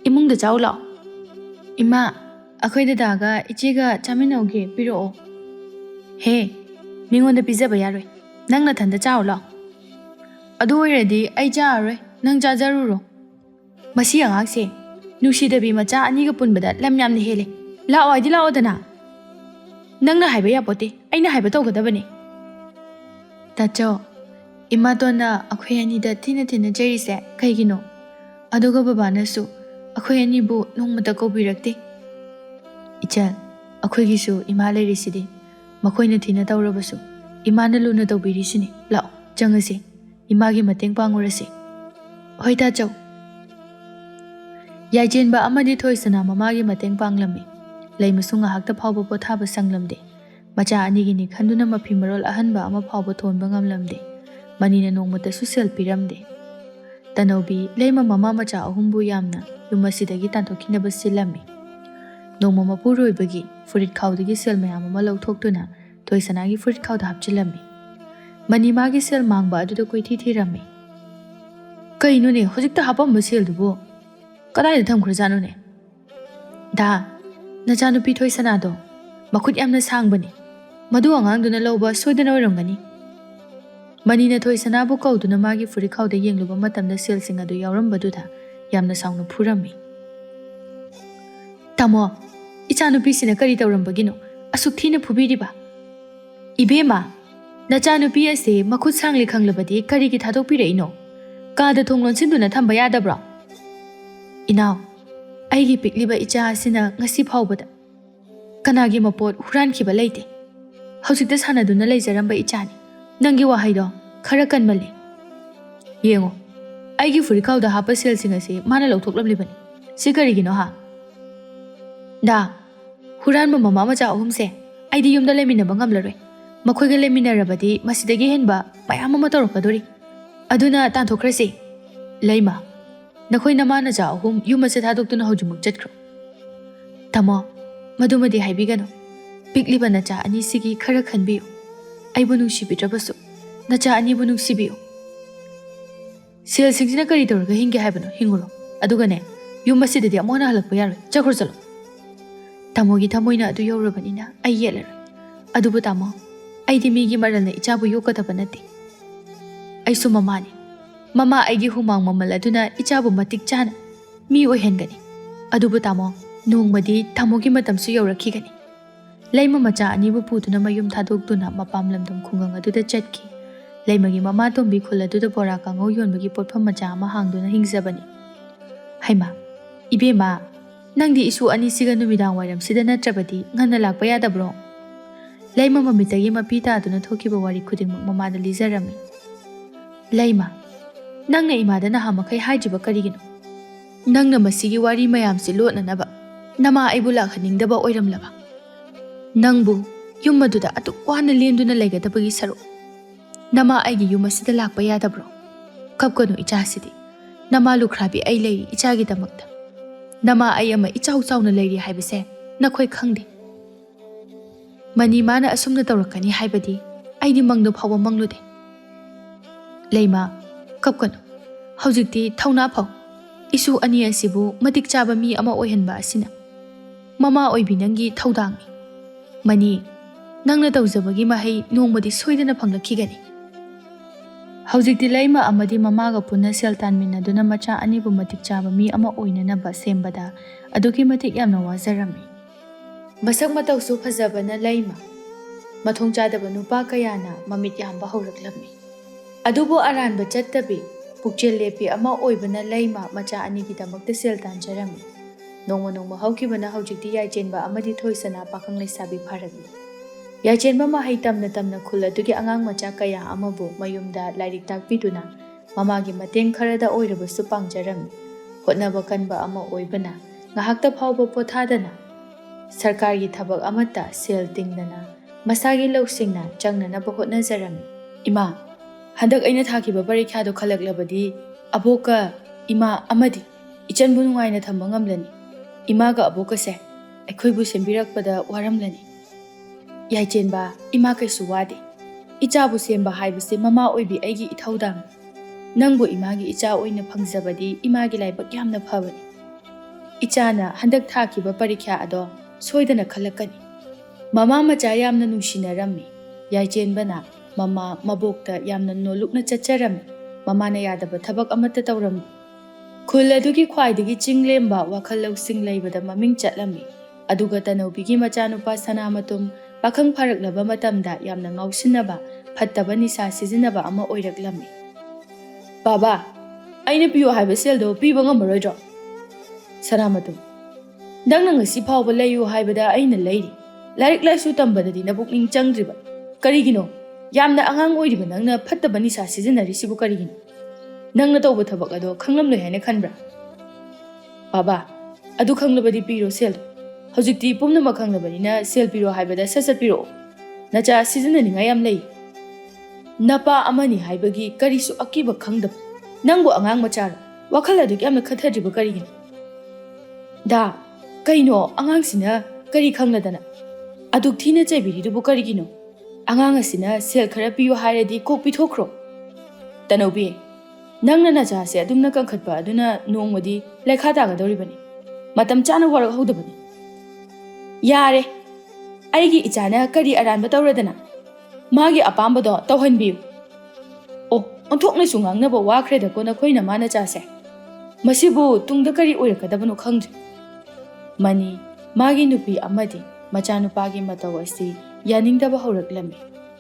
Imungda chau lao. Ima akhoi daga ichiga chaminauge piro. He mingonda pijaba yaroi. Nangna thanda chau lao. Adu oiradi ai charoi nang chajaruro. Masi angakse nusidabi macha aniga punbada lam yamna hele. Lao aidi lao dana. Nangna haiba yapote aina haiba tawgadabane. Tacho imadona akhoi anida thina jarise kaigino. Aduga babanasu akhoi anibu nongmata kaubirakte. Ichal akhoi gisu ima leirisidi makoina thina tawrabasu imana luna tawbirisini lao changase. Imagi mateng pangurasi. Hoi ta chau. Yaijenba amadi thoisana mamagi mateng panglami. Leimasunga hakta phawba pothaba sanglamde. Macha anigini khanduna mafimarol ahanba ama phawba thonba ngamlamde. Manina nongmata social piramde. Tanaubi leima mama macha ahumbu yamna yumasidagi tantokhinaba silami. Nongma mapuroibagi furit khawdagi sel mayam ama lawthoktuna thoisanagi furit khawda hapchilami. Mani magi sel mangba aduda koi thi rami. Kainu ne hojikta hapamba sel dubo. Kadai da thamkhurjanu ne. Da nachanu pi thoisana do makhut yamna sangbani. Madu angangduna lawba soidana oirangani. Mani na thoisana bu kauduna magi furi khawda yengluba matamda sel sing adu yaurambadudha yamna saungna phurami. Tamo ichanu pi sina kari tawrambagino asuk thina phubiriba. Ibema Nachanupi ase makhut sangli khanglabadi karigi thadokpiraino. Kada thonglonsinduna thamba yadabra. Inau aigi pikliba icha asina ngasi phawbada kanagi mapot hurankiba leite. Hojikta sanaduna leijaramba ichani. Nangi wahaido khara kanmale. Yengo aigi furikawda hapa selsing ase mana lawthoklablibani. Si karigino ha. Da huranba mama macha ahumse aidi yumda leminaba ngamlaroi. Makoiga leminarabadi masidagi henba mayam ama tawrakadori. Aduna tanthokrasi. Leima nakoi namana ja ahum yumase thadoktuna hojumuk chatkro. Tamo madumadi haibigano. Pikliba nacha ani sigi khara khanbiyo. Aibu nungsibidrabasu nacha ani bu nungsibiyo. Sel singsina kari tawraga hinge haibano hingulo. Aduga ne yumasidadi amona halakpa yaroi chakhur chalo. Tamogi tamoina adu yaurabanina ai yelar. Adubu tamo Aidi migi maralna ichabu yokadaba nate. Aisu mamani. Mama aigi humang mamaladuna ichabu matik chana. Mi oihengani. Adubu tamo nongmadi tamogi matamsu yaurakigani. Leima macha anibu putuna mayum thadokduna mapamlamdam khungang aduda chatki. Leimagi mama tombi khuladuda bora kangau yonbagi potpham macha ama hangduna hingzabani. Haima ibema nangdi isu ani siga numidang wairam sida natrabadi ngana lakpa yadabro. Leima mamitagi mapita aduna thokiba wari khudingmak mamada lizarami. Leima nangna imadana hamakai haijiba karigino. Nangna masigi wari mayamsi lotnanaba nama aibu lakhaningdaba oiramlaba. Nangbu yummaduda atuk wana lenduna laigadabagi saru. Nama aigi yumasida lakpa yadabro. ꯀꯞꯀꯅꯨ ꯏꯆꯥꯁꯤꯗꯤ ꯅꯃꯥ ꯂꯨꯈ꯭ꯔꯥꯕꯤ ꯑꯩ ꯂꯩꯔꯤ ꯏꯆꯥꯒꯤꯗꯃꯛꯇ ꯅꯃꯥ ꯑꯩ ꯑꯃ ꯏꯆꯥꯎ ꯆꯥꯎꯅ ꯂꯩꯔꯤ ꯍꯥꯏꯕꯁꯦ ꯅꯈꯣꯏ ꯈꯪꯗꯦ ꯃꯅꯤ ꯃꯥꯅ ꯑꯁꯨꯝꯅ ꯇꯧꯔꯛꯀꯅꯤ ꯍꯥꯏꯕꯗꯤ ꯑꯩꯗꯤ ꯃꯪꯗ ꯐꯥꯎꯕ ꯃꯪꯂꯨꯗꯦ ꯂꯩꯃꯥ ꯀꯞꯀꯅꯨ ꯍꯧꯖꯤꯛꯇꯤ ꯊꯧꯅꯥ ꯐꯧ ꯏꯁꯨ ꯑꯅꯤ ꯑꯁꯤꯕꯨ ꯃꯇꯤꯛ ꯆꯥꯕ ꯃꯤ ꯑꯃ ꯑꯣꯏꯍꯟꯕ ꯑꯁꯤꯅ ꯃꯃꯥ ꯑꯣꯏꯕꯤ ꯅꯪꯒꯤ ꯊꯧꯗꯥꯡꯅꯤ ꯃꯅꯤ ꯅꯪꯅ ꯇꯧꯖꯕꯒꯤ ꯃꯍꯩ ꯅꯣꯡꯃꯗꯤ ꯁꯣꯏꯗꯅ ꯐꯪꯂꯛꯈꯤꯒꯅꯤ ꯍꯧꯖꯤꯛꯇꯤ ꯂꯩꯃ ꯑꯃꯗꯤ ꯃꯃꯥꯒ ꯄꯨꯟꯅ ꯁꯦꯜ ꯇꯥꯟꯃꯤꯟꯅꯗꯨꯅ ꯃꯆꯥ ꯑꯅꯤꯕꯨ ꯃꯇꯤꯛ ꯆꯥꯕ ꯃꯤ ꯑꯃ ꯑꯣꯏꯅꯅꯕ ꯁꯦꯝꯕꯗ ꯑꯗꯨꯛꯀꯤ ꯃꯇꯤꯛ ꯌꯥꯝꯅ ꯋꯥꯖꯔꯝꯃꯤ ꯃꯁꯛ ꯃꯇꯧꯁꯨ ꯐꯖꯕꯅ ꯂꯩꯃ ꯃꯊꯣꯡ ꯆꯥꯗꯕ ꯅꯨꯄꯥ ꯀꯌꯥꯅ ꯃꯃꯤꯠ ꯌꯥꯝꯕ ꯍꯧꯔꯛꯂꯝꯃꯤ ꯑꯗꯨꯕꯨ ꯑꯔꯥꯟꯕ ꯆꯠꯇꯕꯤ ꯄꯨꯛꯆꯦꯜ ꯂꯦꯞꯄꯤ ꯑꯃ ꯑꯣꯏꯕꯅ ꯂꯩꯃ ꯃꯆꯥ ꯑꯅꯤꯒꯤꯗꯃꯛꯇ ꯁꯦꯜ ꯇꯥꯟꯖꯔꯝꯃꯤ ꯅꯣꯡꯃ ꯅꯣꯡꯃ ꯍꯧꯈꯤꯕꯅ ꯍꯧꯖꯤꯛꯇꯤ ꯌꯥꯏꯆꯦꯟꯕ ꯑꯃꯗꯤ ꯊꯣꯏꯁꯅꯥ ꯄꯥꯈꯪ ꯂꯩꯁꯥꯕꯤ ꯐꯥꯔꯛꯂꯤ ꯌꯥꯏꯆꯦꯟꯕ ꯃꯍꯩ ꯇꯝꯅ ꯇꯝꯅ ꯈꯨꯜ ꯑꯗꯨꯒꯤ ꯑꯉꯥꯡ ꯃꯆꯥ ꯀꯌꯥ ꯑꯃꯕꯨ ꯃꯌꯨꯝꯗ ꯂꯥꯏꯔꯤꯛ ꯇꯥꯛꯄꯤꯗꯨꯅ ꯃꯃꯥꯒꯤ ꯃꯇꯦꯡ ꯈꯔꯗ ꯑꯣꯏꯔꯕꯁꯨ ꯄꯥꯡꯖꯔꯝꯃꯤ ꯍꯣꯠꯅꯕ ꯀꯟꯕ ꯑꯃ ꯑꯣꯏꯕꯅ ꯉꯥꯏꯍꯥꯛꯇ ꯐꯥꯎꯕ ꯄꯣꯊꯥꯗꯅ ꯁꯔꯀꯥꯔꯒꯤ ꯊꯕꯛ ꯑꯃꯠꯇ ꯁꯦꯜ ꯇꯤꯡꯗꯅ ꯃꯁꯥꯒꯤ ꯂꯧꯁꯤꯡꯅ ꯆꯪꯅꯅꯕ ꯍꯣꯠꯅꯖꯔꯝꯃꯤ ꯏꯃꯥ ꯍꯟꯗꯛ ꯑꯩꯅ ꯊꯥꯈꯤꯕ ꯄꯔꯤꯈ꯭ꯌꯥꯗꯣ ꯈꯜꯂꯛꯂꯕꯗꯤ ꯑꯕꯣꯛꯀ ꯏꯃꯥ ꯑꯃꯗꯤ ꯏꯆꯟꯕꯨ ꯅꯨꯡꯉꯥꯏꯅ ꯊꯝꯕ ꯉꯝꯂꯅꯤ ꯏꯃꯥꯒ ꯑꯕꯣꯛꯀꯁꯦ ꯑꯩꯈꯣꯏꯕꯨ ꯁꯦꯝꯕꯤꯔꯛꯄꯗ ꯋꯥꯔꯝꯂꯅꯤ ꯌꯥꯏꯆꯦꯟꯕ ꯏꯃꯥ ꯀꯩꯁꯨ ꯋꯥꯗꯦ ꯏꯆꯥꯕꯨ ꯁꯦꯝꯕ ꯍꯥꯏꯕꯁꯤ ꯃꯃꯥ ꯑꯣꯏꯕꯤ ꯑꯩꯒꯤ ꯏꯊꯧꯗꯥꯡ ꯅꯪꯕꯨ ꯏꯃꯥꯒꯤ ꯏꯆꯥ ꯑꯣꯏꯅ ꯐꯪꯖꯕꯗꯤ ꯏꯃꯥꯒꯤ ꯂꯥꯏꯕꯛ ꯌꯥꯝꯅ ꯐꯕꯅꯤ ꯏꯆꯥꯅ ꯍꯟꯗꯛ ꯊꯥꯈꯤꯕ ꯄꯔꯤꯈ꯭ꯌꯥ ꯑꯗꯣ ꯁꯣꯏꯗꯅ ꯈꯜꯂꯛꯀꯅꯤ ꯃꯃꯥ ꯃꯆꯥ ꯌꯥꯝꯅ ꯅꯨꯡꯁꯤꯅꯔꯝꯃꯤ ꯌꯥꯏꯆꯦꯟꯕꯅ ꯃꯃꯥ ꯃꯕꯣꯛꯇ ꯌꯥꯝꯅ ꯅꯣꯂꯨꯛꯅ ꯆꯠꯆꯔꯝꯃꯤ ꯃꯃꯥꯅ ꯌꯥꯗꯕ ꯊꯕꯛ ꯑꯃꯠꯇ ꯇꯧꯔꯝꯃꯤ ꯈꯨꯜ ꯑꯗꯨꯒꯤ ꯈ꯭ꯋꯥꯏꯗꯒꯤ ꯆꯤꯡꯂꯦꯝꯕ ꯋꯥꯈꯜ ꯂꯧꯁꯤꯡ ꯂꯩꯕꯗ ꯃꯃꯤꯡ ꯆꯠꯂꯝꯃꯤ ꯑꯗꯨꯒ ꯇꯅꯧꯕꯤꯒꯤ ꯃꯆꯥꯅꯨꯄꯥ ꯁꯅꯥꯃꯇꯨꯝ ꯄꯥꯈꯪ ꯐꯥꯔꯛꯂꯕ ꯃꯇꯝꯗ ꯌꯥꯝꯅ ꯉꯥꯎꯁꯤꯟꯅꯕ ꯐꯠꯇꯕ ꯅꯤꯁꯥ ꯁꯤꯖꯤꯟꯅꯕ ꯑꯃ ꯑꯣꯏꯔꯛꯂꯝꯃꯤ ꯕꯥꯕꯥ ꯑꯩꯅ ꯄꯤꯌꯣ ꯍꯥꯏꯕ ꯁꯦꯜꯗꯣ ꯄꯤꯕ ꯉꯝꯃꯔꯣꯏꯗ꯭ꯔꯣ ꯁꯅꯥꯃꯇꯨꯝ ꯅꯪꯅ ꯉꯁꯤ ꯐꯥꯎꯕ ꯂꯩꯌꯨ ꯍꯥꯏꯕꯗ ꯑꯩꯅ ꯂꯩꯔꯤ ꯂꯥꯏꯔꯤꯛ ꯂꯥꯏꯁꯨ ꯇꯝꯕꯗꯗꯤ ꯅꯄꯨꯛꯅꯤꯡ ꯆꯪꯗ꯭ꯔꯤꯕ ꯀꯔꯤꯒꯤꯅꯣ ꯌꯥꯝꯅ ꯑꯉꯥꯡ ꯑꯣꯏꯔꯤꯕ ꯅꯪꯅ ꯐꯠꯇꯕ ꯅꯤꯁꯥ ꯁꯤꯖꯤꯟꯅꯔꯤꯁꯤꯕꯨ ꯀꯔꯤꯒꯤꯅꯣ ꯅꯪꯅ ꯇꯧꯕ ꯊꯕꯛ ꯑꯗꯣ ꯈꯪꯂꯝꯂꯣꯏ ꯍꯥꯏꯅ ꯈꯟꯕ꯭ꯔꯥ ꯕꯥꯕꯥ ꯑꯗꯨ ꯈꯪꯂꯕꯗꯤ ꯄꯤꯔꯣ ꯁꯦꯜꯗꯣ ꯍꯧꯖꯤꯛꯇꯤ ꯄꯨꯝꯅꯃꯛ ꯈꯪꯂꯕꯅꯤನ ꯁꯦꯜ ꯄꯤꯔꯣ ꯍꯥꯏꯕꯗ ꯁꯠ ꯁꯠ ꯄꯤꯔꯛꯑꯣ ꯅꯆꯥ ꯁꯤꯖꯤꯟꯅꯅꯤꯡꯉꯥꯏ ꯌꯥꯝ ꯂꯩ ꯅꯄꯥ ꯑꯃꯅꯤ ꯍꯥꯏꯕꯒꯤ ꯀꯔꯤꯁꯨ ꯑꯀꯤꯕ ꯈꯪꯗꯕ ꯅꯪꯕꯨ ꯑꯉꯥꯡ ꯃꯆꯥꯔꯣ ꯋꯥꯈꯜ ꯑꯗꯨꯛ ꯌꯥꯝꯅ ꯈꯠꯊꯗ꯭ꯔꯤꯕ ꯀꯔꯤꯒꯤꯅꯣ ꯗꯥ ꯀꯩꯅꯣ ꯑꯉꯥꯡꯁꯤꯅ ꯀꯔꯤ ꯈꯪꯂꯗꯅ ꯑꯗꯨꯛ ꯊꯤꯅ ꯆꯩꯕꯤꯔꯤꯗꯨꯕꯨ ꯀꯔꯤꯒꯤꯅꯣ ꯑꯉꯥꯡ ꯑꯁꯤꯅ ꯁꯦꯜ ꯈꯔ ꯄꯤꯌꯨ ꯍꯥꯏꯔꯗꯤ ꯀꯣꯛ ꯄꯤꯊꯣꯛꯈ꯭ꯔꯣ ꯇꯅꯧꯕꯤ ꯅꯪꯅ ꯅꯆꯥꯁꯦ ꯑꯗꯨꯝꯅ ꯀꯟꯈꯠꯄ ꯑꯗꯨꯅ ꯅꯣꯡꯃꯗꯤ ꯂꯩꯈꯥ ꯇꯥꯒꯗꯧꯔꯤꯕꯅꯤ ꯃꯇꯝ ꯆꯥꯅ ꯋꯥꯔꯛꯍꯧꯗꯕꯅꯤ ꯌꯥꯔꯦ ꯑꯩꯒꯤ ꯏꯆꯥꯅ ꯀꯔꯤ ꯑꯔꯥꯟꯕ ꯇꯧꯔꯗꯅ ꯃꯥꯒꯤ ꯑꯄꯥꯝꯕꯗꯣ ꯇꯧꯍꯟꯕꯤꯌꯨ ꯑꯣ ꯑꯣꯟꯊꯣꯛꯅꯁꯨ ꯉꯥꯡꯅꯕ ꯋꯥꯈ꯭ꯔꯦꯗꯀꯣ ꯅꯈꯣꯏꯅ ꯃꯥ ꯅꯆꯥꯁꯦ ꯃꯁꯤꯕꯨ ꯇꯨꯡꯗ ꯀꯔꯤ ꯑꯣꯏꯔꯛꯀꯗꯕꯅꯣ ꯈꯪꯗ꯭ꯔꯤ ꯃꯅꯤ ꯃꯥꯒꯤ ꯅꯨꯄꯤ ꯑꯃꯗꯤ ꯃꯆꯥꯅꯨꯄꯥꯒꯤ ꯃꯇꯧ ꯑꯁꯤ ꯌꯥꯅꯤꯡꯗꯕ ꯍꯧꯔꯛꯂꯝꯃꯤ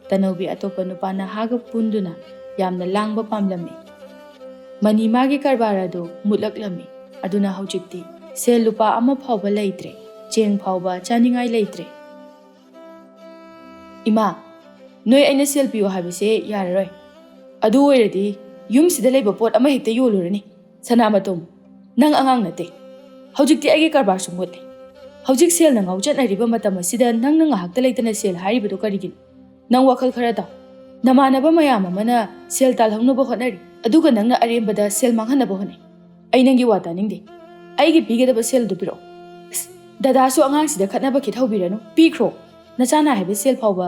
ꯇꯅꯧꯕꯤ ꯑꯇꯣꯞꯄ ꯅꯨꯄꯥ ꯅꯍꯥꯒ ꯄꯨꯟꯗꯨꯅ ꯌꯥꯝꯅ ꯂꯥꯡꯕ ꯄꯥꯝꯂꯝꯃꯤ ꯃꯅꯤ ꯃꯥꯒꯤ ꯀꯔꯕꯥꯔ ꯑꯗꯨ ꯃꯨꯠꯂꯛꯂꯝꯃꯤ ꯑꯗꯨꯅ ꯍꯧꯖꯤꯛꯇꯤ ꯁꯦꯜ ꯂꯨꯄꯥ ꯑꯃ ꯐꯥꯎꯕ ꯂꯩꯇ꯭ꯔꯦ ꯆꯦꯡ ꯐꯥꯎꯕ ꯆꯥꯅꯤꯡꯉꯥꯏ ꯂꯩꯇ꯭ꯔꯦ ꯏꯃꯥ ꯅꯣꯏ ꯑꯩꯅ ꯁꯦꯜ ꯄꯤꯌꯣ ꯍꯥꯏꯕꯁꯦ ꯌꯥꯔꯔꯣꯏ ꯑꯗꯨ ꯑꯣꯏꯔꯗꯤ ꯌꯨꯝꯁꯤꯗ ꯂꯩꯕ ꯄꯣꯠ ꯑꯃ ꯍꯦꯛꯇ ꯌꯣꯜꯂꯨꯔꯅꯤ ꯁꯅꯥꯃꯇꯨꯝ ꯅꯪ ꯑꯉꯥꯡ ꯅꯠꯇꯦ ꯍꯧꯖꯤꯛꯇꯤ ꯑꯩꯒꯤ ꯀꯔꯕꯥꯔꯁꯨ ꯃꯨꯠꯂꯦ ꯍꯧꯖꯤꯛ ꯁꯦꯜꯅ ꯉꯥꯎꯆꯠꯅꯔꯤꯕ ꯃꯇꯝ ꯑꯁꯤꯗ ꯅꯪꯅ ꯉꯥꯏꯍꯥꯛꯇ ꯂꯩꯇꯅ ꯁꯦꯜ ꯍꯥꯏꯔꯤꯕꯗꯨ ꯀꯔꯤꯒꯤꯅꯣ ꯅꯪ ꯋꯥꯈꯜ ꯈꯔ ꯇꯥꯎ ꯅꯃꯥꯟꯅꯕ ꯃꯌꯥꯝ ꯑꯃꯅ ꯁꯦල් ꯇꯥꯜꯍꯧꯅꯕ ꯍꯣꯠꯅꯔꯤ ꯑꯗꯨꯒ ꯅꯪꯅ ꯑꯔꯦꯝꯕꯗ ꯁꯦල් ꯃꯥꯡꯍꯟꯅꯕ ꯍꯣꯠꯅꯩ ꯑꯩ ꯅꯪꯒꯤ ꯋꯥ ꯇꯥꯅꯤꯡꯗꯦ ꯑꯩꯒꯤ ꯄꯤꯒꯗꯕ ꯁꯦꯜꯗꯨ ꯄꯤꯔꯛꯑꯣ ꯗꯗꯥꯁꯨ ꯑꯉꯥꯡꯁꯤꯗ ꯈꯠꯅꯕ ꯈꯤꯊꯧꯕꯤꯔꯅꯨ ꯄꯤꯈ꯭ꯔꯣ ꯅꯆꯥꯅ ꯍꯥꯏꯕ ꯁꯦꯜ ꯐꯥꯎꯕ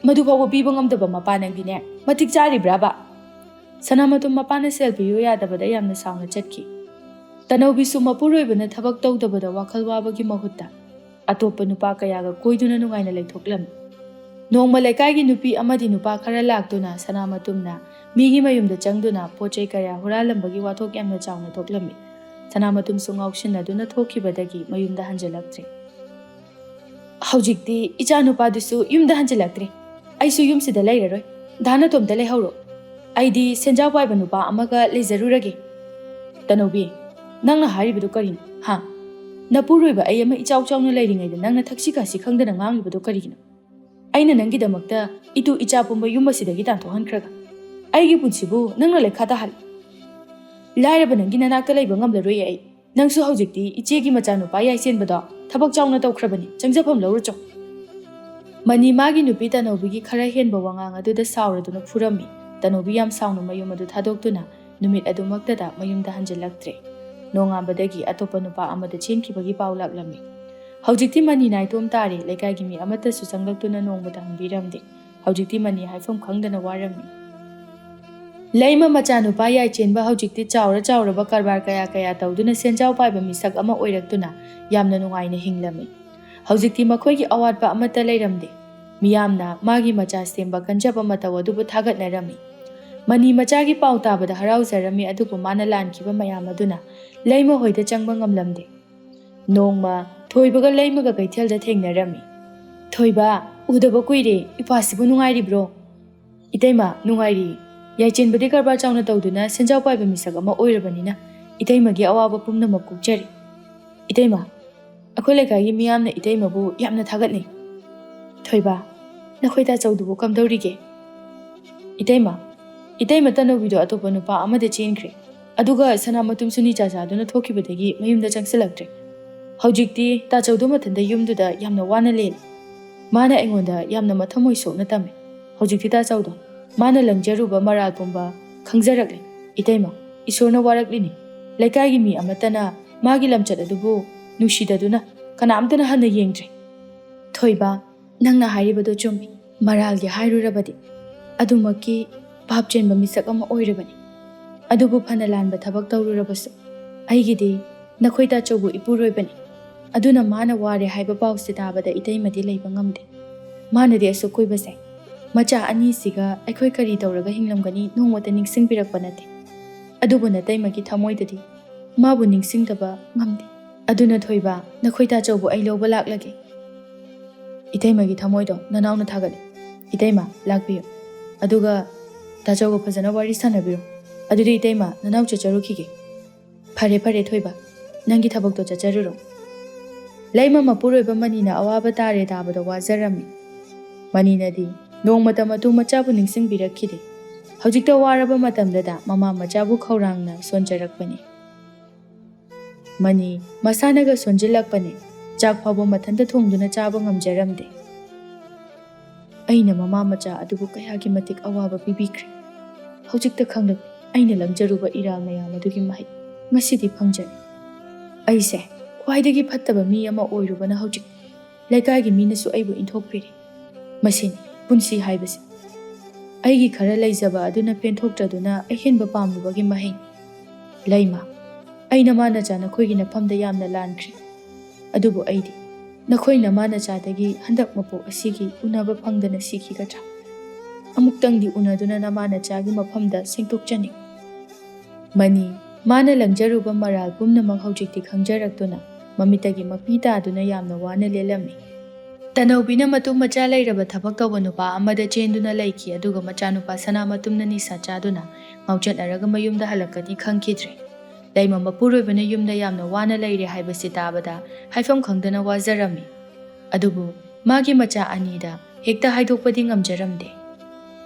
ꯃꯗꯨ ꯐꯥꯎꯕ ꯄꯤꯕ ꯉꯝꯗꯕ ꯃꯄꯥ ꯅꯪꯒꯤꯅꯦ ꯃꯇꯤꯛ ꯆꯥꯔꯤꯕ꯭ꯔꯥꯕ ꯁꯅꯥꯃꯇꯨꯝ ꯃꯄꯥꯅ ꯁꯦꯜ ꯄꯤꯌꯨ ꯌꯥꯗꯕꯗ ꯌꯥꯝꯅ ꯁꯥꯎꯅ ꯆꯠꯈꯤ ꯇꯅꯧꯕꯤꯁꯨ ꯃꯄꯨꯔꯣꯏꯕꯅ ꯊꯕꯛ ꯇꯧꯗꯕꯗ ꯋꯥꯈꯜ ꯋꯥꯕꯒꯤ ꯃꯍꯨꯠꯇ ꯑꯇꯣꯞꯄ ꯅꯨꯄꯥ ꯀꯌꯥꯒ ꯀꯣꯏꯗꯨꯅ ꯅꯨꯡꯉꯥꯏꯅ ꯂꯩꯊꯣꯛꯂꯝꯃꯤ ꯅꯣꯡꯃ ꯂꯩꯀꯥꯏꯒꯤ ꯅꯨꯄꯤ ꯑꯃꯗꯤ ꯅꯨꯄꯥ ꯈꯔ ꯂꯥꯛꯇꯨꯅ ꯁꯅꯥꯃꯇꯨꯝꯅ ꯃꯤꯒꯤ ꯃꯌꯨꯝꯗ ꯆꯪꯗꯨꯅ ꯄꯣꯠꯆꯩ ꯀꯌꯥ ꯍꯨꯔꯥꯜꯂꯝꯕꯒꯤ ꯋꯥꯊꯣꯛ ꯌꯥꯝꯅ ꯆꯥꯎꯅ ꯊꯣꯛꯂꯝꯃꯤ ꯁꯅꯥꯃꯇꯨꯝꯁꯨ ꯉꯥꯎꯁꯤꯟꯅꯗꯨꯅ ꯊꯣꯛꯈꯤꯕꯗꯒꯤ ꯃꯌꯨꯝꯗ ꯍꯟꯖꯤꯜꯂꯛꯇ꯭ꯔꯦ ꯍꯧꯖꯤꯛꯇꯤ ꯏꯆꯥ ꯅꯨꯄꯥꯗꯨꯁꯨ ꯌꯨꯝꯗ ꯍꯟꯖꯤꯜꯂꯛꯇ꯭ꯔꯦ ꯑꯩꯁꯨ ꯌꯨꯝꯁꯤꯗ ꯂꯩꯔꯔꯣꯏ ꯙꯥꯅꯇꯣꯝꯇ ꯂꯩꯍꯧꯔꯣ ꯑꯩꯗꯤ ꯁꯦꯟꯖꯥꯎ ꯄꯥꯏꯕ ꯅꯨꯄꯥ ꯑꯃꯒ ꯂꯩꯖꯔꯨꯔꯒꯦ ꯇꯅꯧꯕꯤ ꯅꯪꯅ ꯍꯥꯏꯔꯤꯕꯗꯨ ꯀꯔꯤꯅꯣ ꯍꯥ ꯅꯄꯨꯔꯣꯏꯕ ꯑꯩ ꯑꯃ ꯏꯆꯥꯎ ꯆꯥꯎꯅ ꯂꯩꯔꯤꯉꯩꯗ ꯅꯪꯅ ꯊꯛꯁꯤ ꯈꯥꯁꯤ ꯈꯪꯗꯅ ꯉꯥꯡꯂꯤꯕꯗꯨ ꯀꯔꯤꯒꯤꯅꯣ ꯑꯩꯅ ꯅꯪꯒꯤꯗꯃꯛꯇ ꯏꯇꯨ ꯏꯆꯥ ꯄꯨꯝꯕ ꯌꯨꯝ ꯑꯁꯤꯗꯒꯤ ꯇꯥꯟꯊꯣꯛꯍꯟꯈ꯭ꯔꯒ ꯑꯩꯒꯤ ꯄꯨꯟꯁꯤꯕꯨ ꯅꯪꯅ ꯂꯩꯈꯥ ꯇꯥꯍꯜꯂꯤ ꯂꯥꯏꯔꯕ ꯅꯪꯒꯤ ꯅꯅꯥꯛꯇ ꯂꯩꯕ ꯉꯝꯂꯔꯣꯏꯌꯦ ꯑꯩ ꯅꯪꯁꯨ ꯍꯧꯖꯤꯛꯇꯤ ꯏꯆꯦꯒꯤ ꯃꯆꯥꯅꯨꯄꯥ ꯌꯥꯏꯆꯦꯟꯕꯗꯣ ꯊꯕꯛ ꯆꯥꯎꯅ ꯇꯧꯈ꯭ꯔꯕꯅꯤ ꯆꯪꯖꯐꯝ ꯂꯧꯔꯨꯆꯣ ꯃꯅꯤ ꯃꯥꯒꯤ ꯅꯨꯄꯤ ꯇꯅꯧꯕꯤꯒꯤ ꯈꯔ ꯍꯦꯟꯕ ꯋꯥꯉꯥꯡ ꯑꯗꯨꯗ ꯁꯥꯎꯔꯗꯨꯅ ꯐꯨꯔꯝꯃꯤ ꯇꯅꯧꯕꯤ ꯌꯥꯝ ꯁꯥꯎꯅ ꯃꯌꯨꯝ ꯑꯗꯨ ꯊꯥꯗꯣꯛꯇꯨꯅ ꯅꯨꯃꯤꯠ ꯑꯗꯨꯃꯛꯇꯗ ꯃꯌꯨꯝꯗ ꯍꯟꯖꯤꯜꯂꯛꯇ꯭ꯔꯦ꯫ ꯅꯣꯡꯉꯥꯟꯕꯗꯒꯤ ꯑꯇꯣꯞꯄ ꯅꯨꯄꯥ ꯑꯃꯗ ꯆꯦꯟꯈꯤꯕꯒꯤ ꯄꯥꯎ ꯂꯥꯛꯂꯝꯃꯤ꯫ ꯍꯧꯖꯤꯛꯇꯤ ꯃꯅꯤ ꯅꯥꯏꯇꯣꯝ ꯇꯥꯔꯦ, ꯂꯩꯀꯥꯏꯒꯤ ꯃꯤ ꯑꯃꯠꯇꯁꯨ ꯆꯪꯂꯛꯇꯨꯅ ꯅꯣꯡꯃꯇ ꯍꯪꯕꯤꯔꯝꯗꯦ꯫ ꯍꯧꯖꯤꯛꯇꯤ ꯃꯅꯤ ꯍꯥꯏꯐꯝ ꯈꯪꯗꯅ ꯋꯥꯔꯝꯃꯤ꯫ ꯂꯩꯃ ꯃꯆꯥꯅꯨꯄꯥ ꯌꯥꯏꯆꯦꯟꯕ ꯍꯧꯖꯤꯛꯇꯤ ꯆꯥꯎꯔꯕ ꯀꯔꯕꯥꯔ ꯀꯌꯥ ꯇꯧꯗꯨꯅ ꯁꯦꯟꯖꯥꯎ ꯄꯥꯏꯕ ꯃꯤꯁꯛ ꯑꯃ ꯑꯣꯏꯔꯛꯇꯨꯅ ꯌꯥꯝꯅ ꯅꯨꯡꯉꯥꯏꯅ ꯍꯤꯡꯂꯝꯃꯤ꯫ ꯍꯧꯖꯤꯛꯇꯤ ꯃꯈꯣꯏꯒꯤ ꯑꯋꯥꯠꯄ ꯑꯃꯠꯇ ꯂꯩꯔꯝꯗꯦ꯫ ꯃꯤꯌꯥꯝꯅ ꯃꯥꯒꯤ ꯃꯆꯥ ꯁꯦꯝꯕ ꯀꯟꯖꯕ ꯃꯇꯧ ꯑꯗꯨꯕꯨ ꯊꯥꯒꯠꯅꯔꯝꯃꯤ꯫ ꯃꯅꯤ ꯃꯆꯥꯒꯤ ꯄꯥꯎ ꯇꯥꯕꯗ ꯍꯔꯥꯎꯖꯔꯝꯃꯤ, ꯑꯗꯨꯕꯨ ꯃꯥꯅ ꯂꯥꯟꯈꯤꯕ ꯃꯌꯥꯝ ꯑꯗꯨꯅ ꯂꯩꯃ ꯍꯣꯏꯗ ꯆꯪꯕ ꯉꯝꯂꯝꯗꯦ꯫ ꯅꯣꯡꯃ ꯊꯣꯏꯕꯒ ꯂꯩꯃꯒ ꯀꯩꯊꯦꯜꯗ ꯊꯦꯡꯅꯔꯝꯃꯤ꯫ "ꯊꯣꯏꯕ, ꯎꯗꯕ ꯀꯨꯏꯔꯦ, ꯏꯄꯥꯁꯤꯕꯨ ꯅꯨꯡꯉꯥꯏꯔꯤꯕ꯭ꯔꯣ?" "ꯏꯇꯩꯃ, ꯅꯨꯡꯉꯥꯏꯔꯤ꯫ ꯌꯥꯏꯆꯦꯟꯕꯗꯤ ꯀꯔꯕꯥꯔ ꯆꯥꯎꯅ ꯇꯧꯗꯨꯅ ꯁꯦꯟꯖꯥꯎ ꯄꯥꯏꯕ ꯃꯤꯁꯛ ꯑꯃ ꯑꯣꯏꯔꯕꯅꯤꯅ ꯏꯇꯩꯃꯒꯤ ꯑꯋꯥꯕ ꯄꯨꯝꯅꯃꯛ ꯀꯣꯛꯆꯔꯤ꯫ ꯏꯇꯩꯃ, ꯑꯩꯈꯣꯏ ꯂꯩꯀꯥꯏꯒꯤ ꯃꯤꯌꯥꯝꯅ ꯏꯇꯩꯃꯕꯨ ꯌꯥꯝꯅ ꯊꯥꯒꯠꯅꯩ꯫ ꯊꯣꯏꯕ, ꯅꯈꯣꯏ ꯇꯥꯆꯧꯗꯨꯕꯨ ꯀꯝꯗꯧꯔꯤꯒꯦ?" "ꯏꯇꯩꯃ ꯇꯅꯧꯕꯤꯗꯣ ꯑꯇꯣꯞꯄ ꯅꯨꯄꯥ ꯑꯃꯗ ꯆꯦꯟꯈ꯭ꯔꯦ, ꯑꯗꯨꯒ ꯁꯅꯥꯃꯇꯨꯝꯁꯨ ꯅꯤꯆꯥ ꯆꯥꯗꯨꯅ ꯊꯣꯛꯈꯤꯕꯗꯒꯤ ꯃꯌꯨꯝꯗ ꯆꯪꯁꯤꯜꯂꯛꯇ꯭ꯔꯦ꯫ ꯍꯧꯖꯤꯛꯇꯤ ꯇꯥꯆꯧꯗꯣ ꯃꯊꯟꯇ ꯌꯨꯝꯗꯨꯗ ꯌꯥꯝꯅ ꯋꯥꯅ ꯂꯦꯜꯂꯤ꯫ ꯃꯥꯅ ꯑꯩꯉꯣꯟꯗ ꯌꯥꯝꯅ ꯃꯊꯃꯣꯏ ꯁꯣꯛꯅ ꯇꯝꯃꯤ꯫ ꯍꯧꯖꯤꯛꯇꯤ ꯇꯥꯆꯧꯗꯣ ꯃꯥꯅ ꯂꯪꯖꯔꯨꯕ ꯃꯔꯥꯜ ꯄꯨꯝꯕ ꯈꯪꯖꯔꯛꯂꯦ꯫ ꯏꯇꯩꯃ, ꯏꯁꯣꯔꯅ ꯋꯥꯔꯛꯂꯤꯅꯤ꯫ ꯂꯩꯀꯥꯏꯒꯤ ꯃꯤ ꯑꯃꯠꯇꯅ ꯃꯥꯒꯤ ꯂꯝꯆꯠ ꯑꯗꯨꯕꯨ ꯅꯨꯡꯁꯤꯗꯗꯨꯅ ꯀꯅꯥꯝꯇꯅ ꯍꯟꯅ ꯌꯦꯡꯗ꯭ꯔꯦ." "ꯊꯣꯏꯕ, ꯅꯪꯅ ꯍꯥꯏꯔꯤꯕꯗꯣ ꯆꯨꯝꯃꯤ꯫ ꯃꯔꯥꯜꯒꯤ ꯍꯥꯏꯔꯨꯔꯕꯗꯤ ꯑꯗꯨꯃꯛꯀꯤ ꯚꯥꯞ ꯆꯦꯟꯕ ꯃꯤꯁꯛ ꯑꯃ ꯑꯣꯏꯔꯕꯅꯤ꯫ ꯑꯗꯨꯕꯨ ꯐꯅ ꯂꯥꯟꯕ ꯊꯕꯛ ꯇꯧꯔꯨꯔꯕꯁꯨ ꯑꯩꯒꯤꯗꯤ ꯅꯈꯣꯏ ꯇꯥꯆꯧꯕꯨ ꯏꯄꯨꯔꯣꯏꯕꯅꯤ꯫ ꯑꯗꯨꯅ ꯃꯥꯅ ꯋꯥꯔꯦ ꯍꯥꯏꯕ ꯄꯥꯎꯁꯦ ꯇꯥꯕꯗ ꯏꯇꯩꯃꯗꯤ ꯂꯩꯕ ꯉꯝꯗꯦ꯫ ꯃꯥꯅꯗꯤ ꯑꯁꯨꯛ ꯀꯨꯏꯕꯁꯦ ꯃꯆꯥ ꯑꯅꯤꯁꯤꯒ ꯑꯩꯈꯣꯏ ꯀꯔꯤ ꯇꯧꯔꯒ ꯍꯤꯡꯂꯝꯒꯅꯤ ꯅꯣꯡꯃꯇ ꯅꯤꯡꯁꯤꯡꯕꯤꯔꯛꯄ ꯅꯠꯇꯦ꯫ ꯑꯗꯨꯕꯨ ꯅꯇꯩꯃꯒꯤ ꯊꯃꯣꯏꯗꯗꯤ ꯃꯥꯕꯨ ꯅꯤꯡꯁꯤꯡꯗꯕ ꯉꯝꯗꯦ꯫ ꯑꯗꯨꯅ ꯊꯣꯏꯕ, ꯅꯈꯣꯏ ꯇꯥꯆꯧꯕꯨ ꯑꯩ ꯂꯧꯕ ꯂꯥꯛꯂꯒꯦ." "ꯏꯇꯩꯃꯒꯤ ꯊꯃꯣꯏꯗꯣ ꯅꯅꯥꯎꯅ ꯊꯥꯒꯠꯂꯤ꯫ ꯏꯇꯩꯃ, ꯂꯥꯛꯄꯤꯌꯨ, ꯑꯗꯨꯒ ꯇꯥꯆꯧꯒ ꯐꯖꯅ ꯋꯥꯔꯤ ꯁꯥꯟꯅꯕꯤꯔꯣ꯫ ꯑꯗꯨꯗꯤ ꯏꯇꯩꯃ, ꯅꯅꯥꯎ ꯆꯠꯆꯔꯨꯈꯤꯒꯦ." "ꯐꯔꯦ ꯊꯣꯏꯕ, ꯅꯪꯒꯤ ꯊꯕꯛꯇꯣ ꯆꯠꯆꯔꯨꯔꯣ." ꯂꯩꯃ ꯃꯄꯨꯔꯣꯏꯕ ꯃꯅꯤꯅ ꯑꯋꯥꯕ ꯇꯥꯔꯦ ꯇꯥꯕꯗ ꯋꯥꯖꯔꯝꯃꯤ꯫ ꯃꯅꯤꯅꯗꯤ ꯅꯣꯡꯃꯇ ꯃꯇꯨ ꯃꯆꯥꯕꯨ ꯅꯤꯡꯁꯤꯡꯕꯤꯔꯛꯈꯤꯗꯦ꯫ ꯍꯧꯖꯤꯛꯇ ꯋꯥꯔꯕ ꯃꯇꯝꯗꯗ ꯃꯃꯥ ꯃꯆꯥꯕꯨ ꯈꯧꯔꯥꯡꯅ ꯁꯣꯟꯖꯔꯛꯄꯅꯤ꯫ ꯃꯅꯤ ꯃꯁꯥꯅꯒ ꯁꯣꯟꯖꯤꯜꯂꯛꯄꯅꯤ, ꯆꯥꯛ ꯐꯥꯎꯕ ꯃꯊꯟꯇ ꯊꯣꯡꯗꯨꯅ ꯆꯥꯕ ꯉꯝꯖꯔꯝꯗꯦ꯫ "ꯑꯩꯅ ꯃꯃꯥ ꯃꯆꯥ ꯑꯗꯨꯕꯨ ꯀꯌꯥꯒꯤ ꯃꯇꯤꯛ ꯑꯋꯥꯕ ꯄꯤꯕꯤꯈ꯭ꯔꯦ꯫ ꯍꯧꯖꯤꯛꯇ ꯈꯪꯂꯛꯂꯦ ꯑꯩꯅ ꯂꯪꯖꯔꯨꯕ ꯏꯔꯥꯜ ꯃꯌꯥꯝ ꯑꯗꯨꯒꯤ ꯃꯍꯩ ꯉꯁꯤꯗꯤ ꯐꯪꯖꯔꯦ꯫ ꯑꯩꯁꯦ ꯈ꯭ꯋꯥꯏꯗꯒꯤ ꯐꯠꯇꯕ ꯃꯤ ꯑꯃ ꯑꯣꯏꯔꯨꯕꯅ ꯍꯧꯖꯤꯛ ꯂꯩꯀꯥꯏꯒꯤ ꯃꯤꯅꯁꯨ ꯑꯩꯕꯨ ꯏꯟꯊꯣꯛꯄꯤꯔꯤ꯫ ꯃꯁꯤꯅꯤ ꯄꯨꯟꯁꯤ ꯍꯥꯏꯕꯁꯤ꯫ ꯑꯩꯒꯤ ꯈꯔ ꯂꯩꯖꯕ ꯑꯗꯨꯅ ꯄꯦꯟꯊꯣꯛꯇ꯭ꯔꯗꯨꯅ ꯑꯍꯦꯟꯕ ꯄꯥꯝꯂꯨꯕꯒꯤ ꯃꯍꯩꯅꯤ꯫ ꯂꯩꯃ, ꯑꯩ ꯅꯃꯥ ꯅꯆꯥ ꯅꯈꯣꯏꯒꯤ ꯅꯐꯝꯗ ꯌꯥꯝꯅ ꯂꯥꯟꯈ꯭ꯔꯦ꯫ ꯑꯗꯨꯕꯨ ꯑꯩꯗꯤ ꯅꯈꯣꯏ ꯅꯃꯥ ꯅꯆꯥꯗꯒꯤ ꯍꯟꯗꯛ ꯃꯄꯣꯛ ꯑꯁꯤꯒꯤ ꯎꯅꯕ ꯐꯪꯗꯅ ꯁꯤꯈꯤꯒꯗ꯭ꯔꯥ? ꯑꯃꯨꯛꯇꯪꯗꯤ ꯎꯅꯗꯨꯅ ꯅꯃꯥ ꯅꯆꯥꯒꯤ ꯃꯐꯝꯗ ꯁꯦꯡꯗꯣꯛꯆꯅꯤ." ꯃꯅꯤ ꯃꯥꯅ ꯂꯪꯖꯔꯨꯕ ꯃꯔꯥꯜ ꯄꯨꯝꯅꯃꯛ ꯍꯧꯖꯤꯛꯇꯤ ꯈꯪꯖꯔꯛꯇꯨꯅ ꯃꯃꯤꯠꯇꯒꯤ ꯃꯄꯤ ꯇꯥꯗꯨꯅ ꯌꯥꯝꯅ ꯋꯥꯅ ꯂꯦꯜꯂꯝꯃꯤ꯫ ꯇꯅꯧꯕꯤꯅ ꯃꯇꯨ ꯃꯆꯥ ꯂꯩꯔꯕ ꯊꯕꯛ ꯇꯧꯕ ꯅꯨꯄꯥ ꯑꯃꯗ ꯆꯦꯟꯗꯨꯅ ꯂꯩꯈꯤ, ꯑꯗꯨꯒ ꯃꯆꯥꯅꯨꯄꯥ ꯁꯅꯥꯃꯇꯨꯝꯅ ꯅꯤꯁꯥ ꯆꯥꯗꯨꯅ ꯉꯥꯎꯆꯠꯅꯔꯒ ꯃꯌꯨꯝꯗ ꯍꯜꯂꯛꯀꯅꯤ ꯈꯪꯈꯤꯗ꯭ꯔꯦ꯫ ꯂꯩꯃ ꯃꯄꯨꯔꯣꯏꯕꯅ ꯌꯨꯝꯗ ꯌꯥꯝꯅ ꯋꯥꯅ ꯂꯩꯔꯦ ꯍꯥꯏꯕꯁꯤ ꯇꯥꯕꯗ ꯍꯥꯏꯐꯝ ꯈꯪꯗꯅ ꯋꯥꯖꯔꯝꯃꯤ꯫ ꯑꯗꯨꯕꯨ ꯃꯥꯒꯤ ꯃꯆꯥ ꯑꯅꯤꯗ ꯍꯦꯛꯇ ꯍꯥꯏꯗꯣꯛꯄꯗꯤ ꯉꯝꯖꯔꯝꯗꯦ꯫